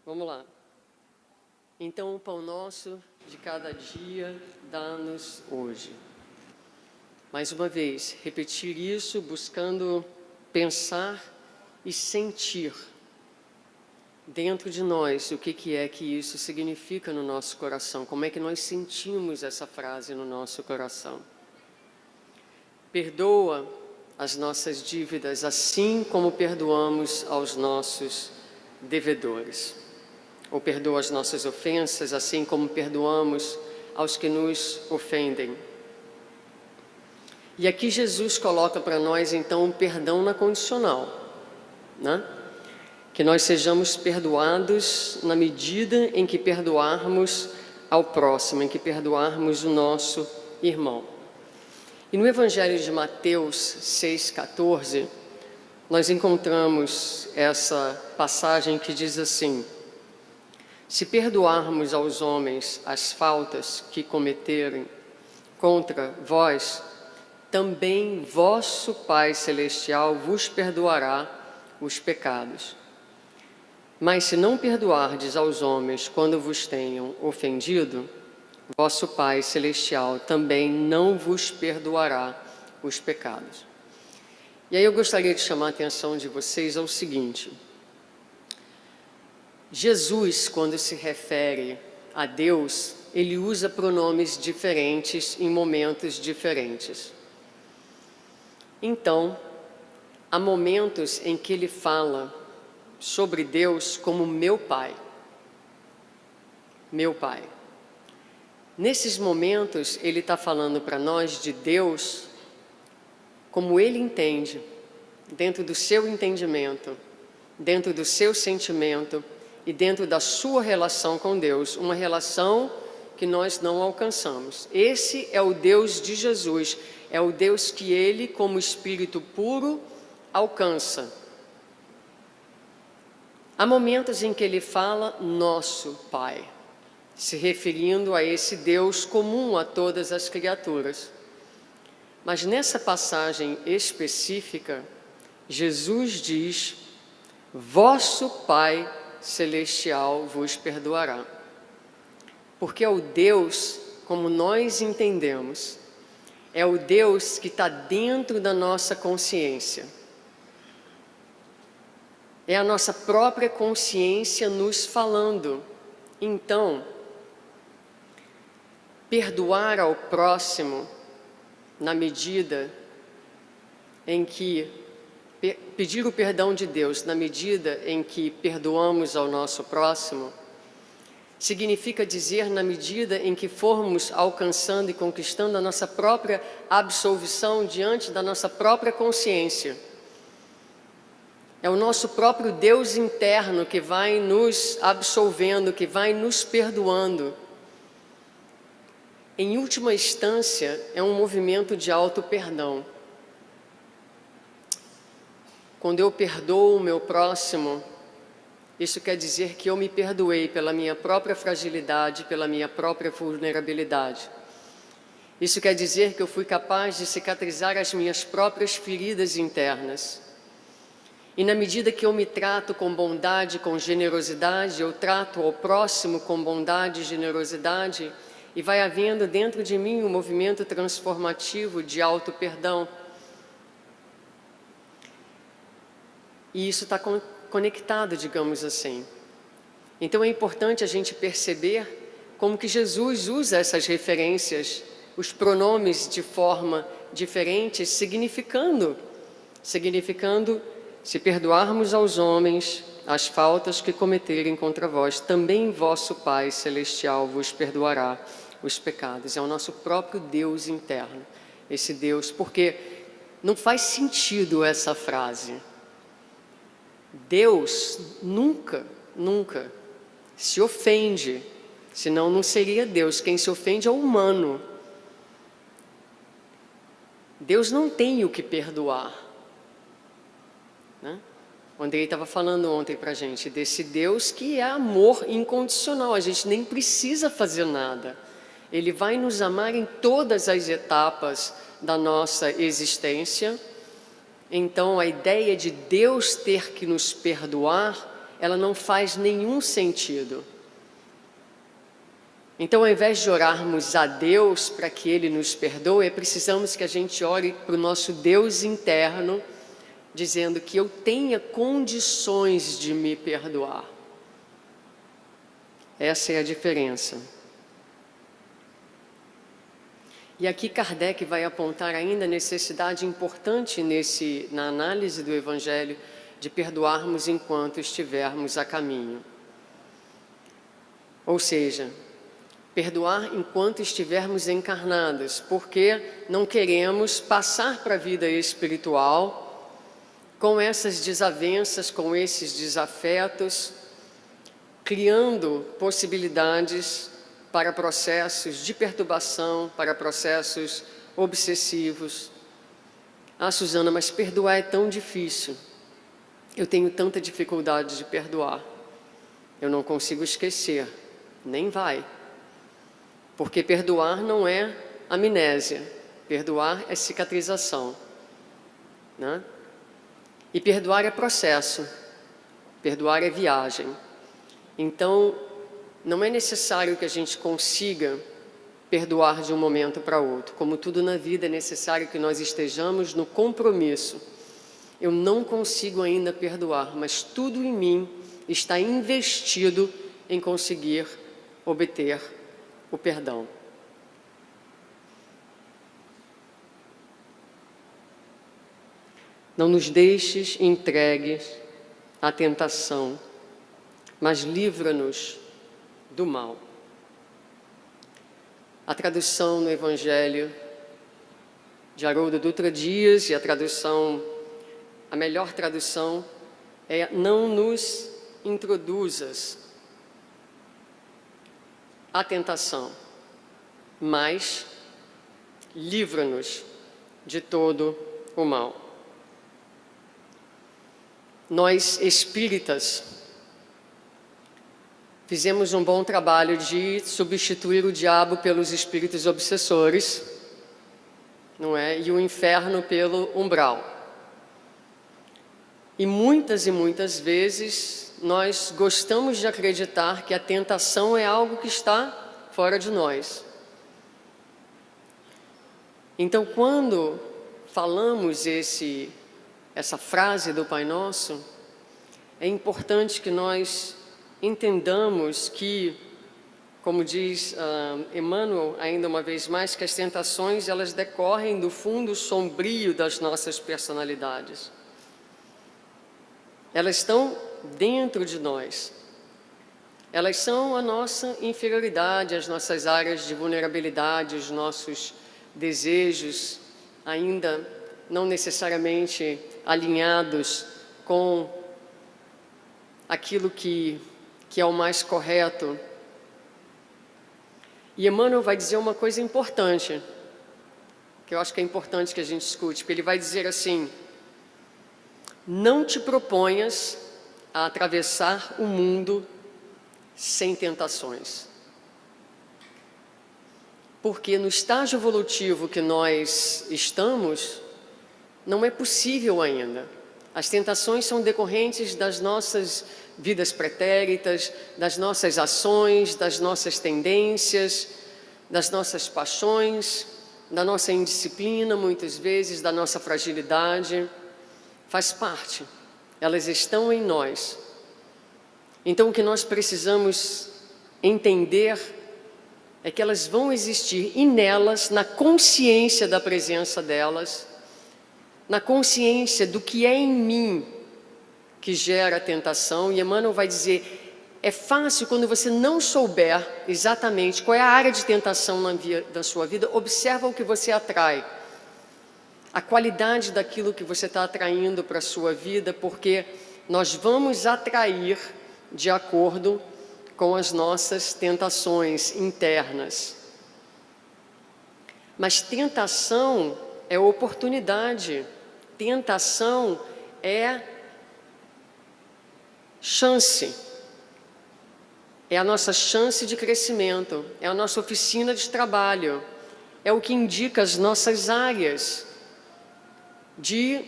Speaker 1: Vamos lá. Então, o pão nosso de cada dia dá-nos hoje. Mais uma vez, repetir isso, buscando pensar e sentir dentro de nós o que é que isso significa no nosso coração, como é que nós sentimos essa frase no nosso coração. Perdoa as nossas dívidas, assim como perdoamos aos nossos devedores. Ou perdoa as nossas ofensas, assim como perdoamos aos que nos ofendem. E aqui Jesus coloca para nós, então, um perdão na condicional, né? Que nós sejamos perdoados na medida em que perdoarmos ao próximo, em que perdoarmos o nosso irmão. E no Evangelho de Mateus 6,14, nós encontramos essa passagem que diz assim: se perdoarmos aos homens as faltas que cometerem contra vós, também vosso Pai Celestial vos perdoará os pecados. Mas se não perdoardes aos homens quando vos tenham ofendido, vosso Pai Celestial também não vos perdoará os pecados. E aí eu gostaria de chamar a atenção de vocês ao seguinte: Jesus, quando se refere a Deus, ele usa pronomes diferentes em momentos diferentes. Então, há momentos em que ele fala sobre Deus como meu Pai. Meu Pai. Nesses momentos, ele está falando para nós de Deus como ele entende, dentro do seu entendimento, dentro do seu sentimento, e dentro da sua relação com Deus, uma relação que nós não alcançamos. Esse é o Deus de Jesus, é o Deus que ele, como Espírito puro, alcança. Há momentos em que ele fala nosso Pai, se referindo a esse Deus comum a todas as criaturas. Mas nessa passagem específica, Jesus diz: vosso Pai Celestial vos perdoará. Porque é o Deus, como nós entendemos, é o Deus que está dentro da nossa consciência. É a nossa própria consciência nos falando. Então, perdoar ao próximo, na medida em que pedir o perdão de Deus, na medida em que perdoamos ao nosso próximo, significa dizer na medida em que formos alcançando e conquistando a nossa própria absolvição diante da nossa própria consciência. É o nosso próprio Deus interno que vai nos absolvendo, que vai nos perdoando. Em última instância, é um movimento de auto-perdão. Quando eu perdoo o meu próximo, isso quer dizer que eu me perdoei pela minha própria fragilidade, pela minha própria vulnerabilidade. Isso quer dizer que eu fui capaz de cicatrizar as minhas próprias feridas internas. E na medida que eu me trato com bondade, com generosidade, eu trato ao próximo com bondade e generosidade, e vai havendo dentro de mim um movimento transformativo de auto-perdão. E isso está conectado, digamos assim. Então é importante a gente perceber como que Jesus usa essas referências, os pronomes de forma diferente, significando, se perdoarmos aos homens as faltas que cometerem contra vós, também vosso Pai Celestial vos perdoará os pecados. É o nosso próprio Deus interno, esse Deus, porque não faz sentido essa frase. Deus nunca se ofende, senão não seria Deus. Quem se ofende é o humano. Deus não tem o que perdoar, né? O Andrei estava falando ontem para a gente desse Deus que é amor incondicional, a gente nem precisa fazer nada. Ele vai nos amar em todas as etapas da nossa existência. Então, a ideia de Deus ter que nos perdoar, ela não faz nenhum sentido. Então, ao invés de orarmos a Deus para que Ele nos perdoe, precisamos que a gente ore para o nosso Deus interno, dizendo que eu tenha condições de me perdoar. Essa é a diferença. E aqui Kardec vai apontar ainda a necessidade importante na análise do Evangelho de perdoarmos enquanto estivermos a caminho. Ou seja, perdoar enquanto estivermos encarnados, porque não queremos passar para a vida espiritual com essas desavenças, com esses desafetos, criando possibilidades para processos de perturbação, para processos obsessivos. Ah, Suzana, mas perdoar é tão difícil. Eu tenho tanta dificuldade de perdoar. Eu não consigo esquecer. Nem vai. Porque perdoar não é amnésia. Perdoar é cicatrização, né? E perdoar é processo. Perdoar é viagem. Então, não é necessário que a gente consiga perdoar de um momento para outro. Como tudo na vida, é necessário que nós estejamos no compromisso. Eu não consigo ainda perdoar, mas tudo em mim está investido em conseguir obter o perdão. Não nos deixes entregues à tentação, mas livra-nos do mal. A tradução no Evangelho de Haroldo Dutra Dias, e a melhor tradução é: não nos introduzas à tentação, mas livra-nos de todo o mal. Nós espíritas fizemos um bom trabalho de substituir o diabo pelos espíritos obsessores, não é? E o inferno pelo umbral. E muitas vezes nós gostamos de acreditar que a tentação é algo que está fora de nós. Então, quando falamos essa frase do Pai Nosso, é importante que nós entendamos que, como diz Emmanuel, ainda uma vez mais, que as tentações, elas decorrem do fundo sombrio das nossas personalidades. Elas estão dentro de nós. Elas são a nossa inferioridade, as nossas áreas de vulnerabilidade, os nossos desejos ainda não necessariamente alinhados com aquilo que é o mais correto. E Emmanuel vai dizer uma coisa importante, que eu acho que é importante que a gente escute, porque ele vai dizer assim: não te proponhas a atravessar o mundo sem tentações. Porque no estágio evolutivo que nós estamos, não é possível ainda. As tentações são decorrentes das nossas vidas pretéritas, das nossas ações, das nossas tendências, das nossas paixões, da nossa indisciplina, muitas vezes, da nossa fragilidade. Faz parte, elas estão em nós. Então, o que nós precisamos entender é que elas vão existir, e nelas, na consciência da presença delas, na consciência do que é em mim que gera a tentação. E Emmanuel vai dizer, é fácil quando você não souber exatamente qual é a área de tentação da sua vida, observa o que você atrai, a qualidade daquilo que você está atraindo para a sua vida, porque nós vamos atrair de acordo com as nossas tentações internas. Mas tentação é oportunidade, tentação é chance, é a nossa chance de crescimento, é a nossa oficina de trabalho, é o que indica as nossas áreas de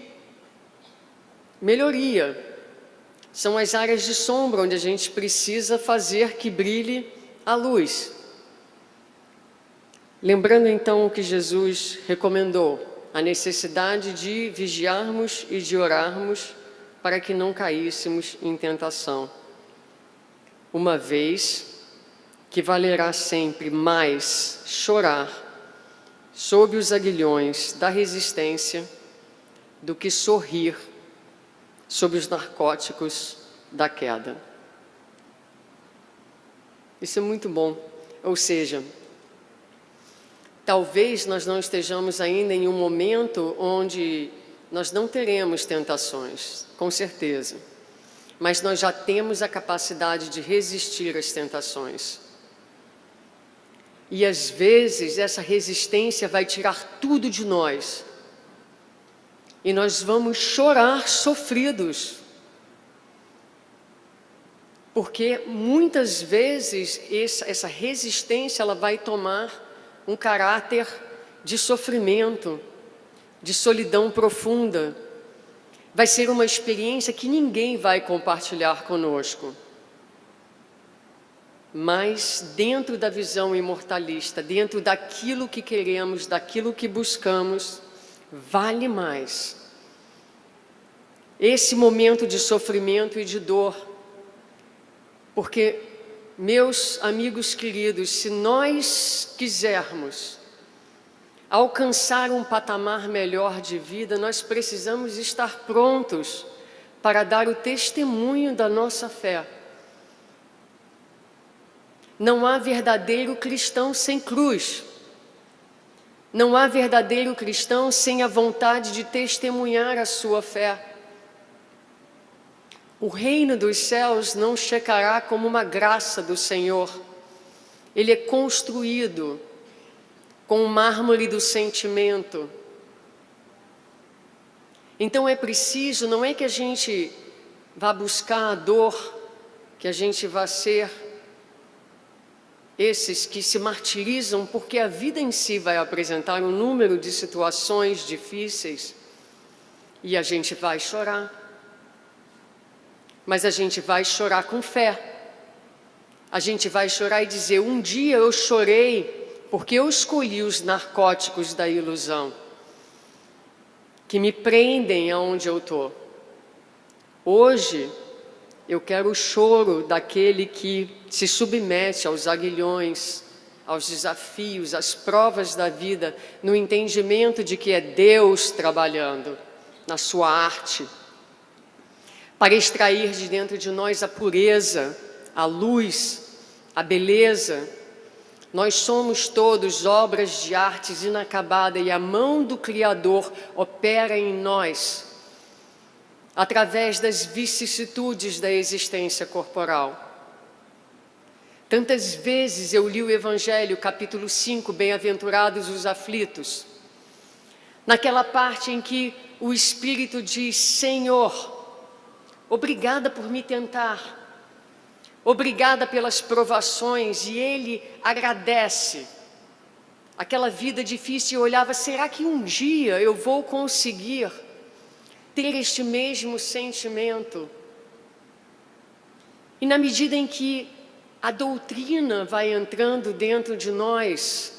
Speaker 1: melhoria. São as áreas de sombra onde a gente precisa fazer que brilhe a luz. Lembrando então o que Jesus recomendou, a necessidade de vigiarmos e de orarmos para que não caíssemos em tentação. Uma vez que valerá sempre mais chorar sob os aguilhões da resistência do que sorrir sob os narcóticos da queda. Isso é muito bom. Ou seja, talvez nós não estejamos ainda em um momento onde nós não teremos tentações, com certeza. Mas nós já temos a capacidade de resistir às tentações. E às vezes essa resistência vai tirar tudo de nós. E nós vamos chorar sofridos. Porque muitas vezes essa resistência ela vai tomar um caráter de sofrimento, de solidão profunda. Vai ser uma experiência que ninguém vai compartilhar conosco. Mas dentro da visão imortalista, dentro daquilo que queremos, daquilo que buscamos, vale mais esse momento de sofrimento e de dor. Porque, meus amigos queridos, se nós quisermos alcançar um patamar melhor de vida, nós precisamos estar prontos para dar o testemunho da nossa fé. Não há verdadeiro cristão sem cruz. Não há verdadeiro cristão sem a vontade de testemunhar a sua fé. O reino dos céus não chegará como uma graça do Senhor. Ele é construído com o mármore do sentimento. Então é preciso, não é que a gente vá buscar a dor, que a gente vá ser esses que se martirizam porque a vida em si vai apresentar um número de situações difíceis e a gente vai chorar. Mas a gente vai chorar com fé. A gente vai chorar e dizer: um dia eu chorei porque eu escolhi os narcóticos da ilusão, que me prendem aonde eu estou. Hoje, eu quero o choro daquele que se submete aos aguilhões, aos desafios, às provas da vida, no entendimento de que é Deus trabalhando na sua arte, para extrair de dentro de nós a pureza, a luz, a beleza. Nós somos todos obras de artes inacabadas e a mão do Criador opera em nós, através das vicissitudes da existência corporal. Tantas vezes eu li o Evangelho, capítulo 5, Bem-aventurados os aflitos, naquela parte em que o Espírito diz: Senhor, obrigada por me tentar, obrigada pelas provações, e Ele agradece aquela vida difícil e olhava: será que um dia eu vou conseguir ter este mesmo sentimento? E na medida em que a doutrina vai entrando dentro de nós,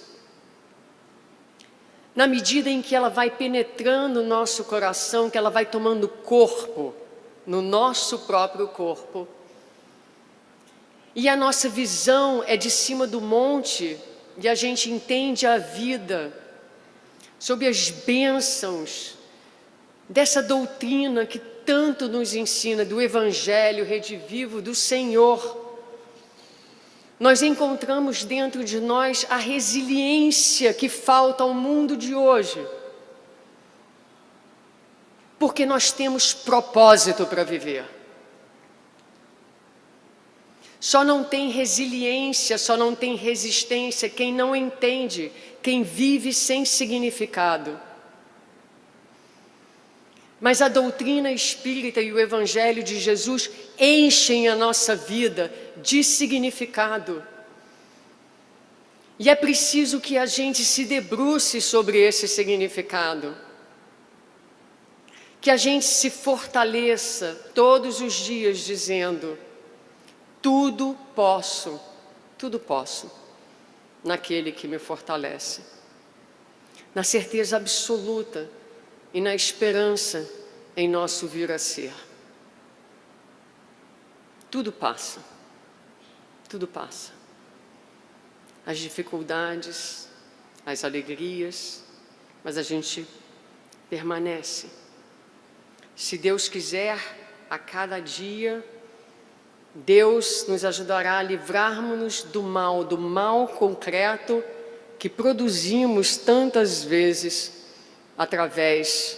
Speaker 1: na medida em que ela vai penetrando o nosso coração, que ela vai tomando corpo no nosso próprio corpo, e a nossa visão é de cima do monte, e a gente entende a vida sob as bênçãos dessa doutrina que tanto nos ensina, do Evangelho redivivo do Senhor, nós encontramos dentro de nós a resiliência que falta ao mundo de hoje, porque nós temos propósito para viver. Só não tem resiliência, só não tem resistência quem não entende, quem vive sem significado. Mas a doutrina espírita e o Evangelho de Jesus enchem a nossa vida de significado. E é preciso que a gente se debruce sobre esse significado. Que a gente se fortaleça todos os dias dizendo: tudo posso naquele que me fortalece. Na certeza absoluta e na esperança em nosso vir a ser. Tudo passa, tudo passa. As dificuldades, as alegrias, mas a gente permanece. Se Deus quiser, a cada dia, Deus nos ajudará a livrarmos-nos do mal concreto que produzimos tantas vezes através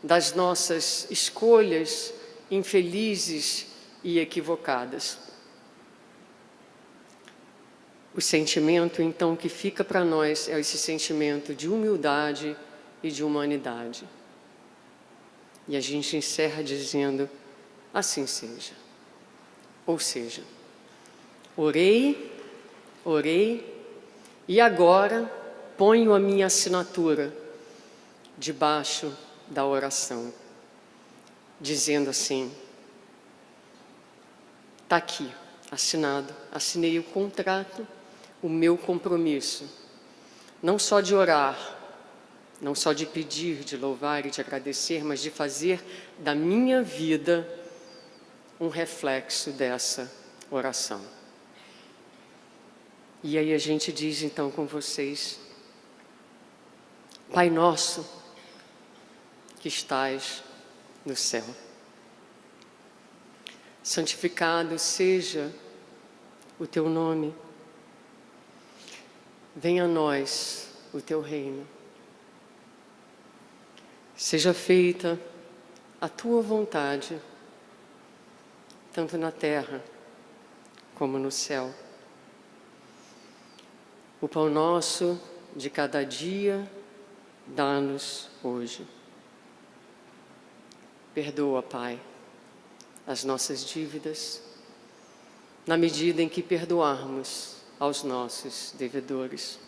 Speaker 1: das nossas escolhas infelizes e equivocadas. O sentimento, então, que fica para nós é esse sentimento de humildade e de humanidade. E a gente encerra dizendo: assim seja. Ou seja, orei, e agora ponho a minha assinatura debaixo da oração, dizendo assim: está aqui, assinado, assinei o contrato, o meu compromisso, não só de orar, não só de pedir, de louvar e de agradecer, mas de fazer da minha vida um reflexo dessa oração. E aí a gente diz então com vocês: Pai nosso, que estais no céu, santificado seja o teu nome, venha a nós o teu reino, seja feita a tua vontade, tanto na terra como no céu. O pão nosso de cada dia dá-nos hoje. Perdoa, Pai, as nossas dívidas, na medida em que perdoarmos aos nossos devedores.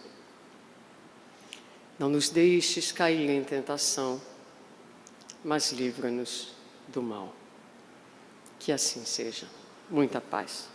Speaker 1: Não nos deixes cair em tentação, mas livra-nos do mal. Que assim seja. Muita paz.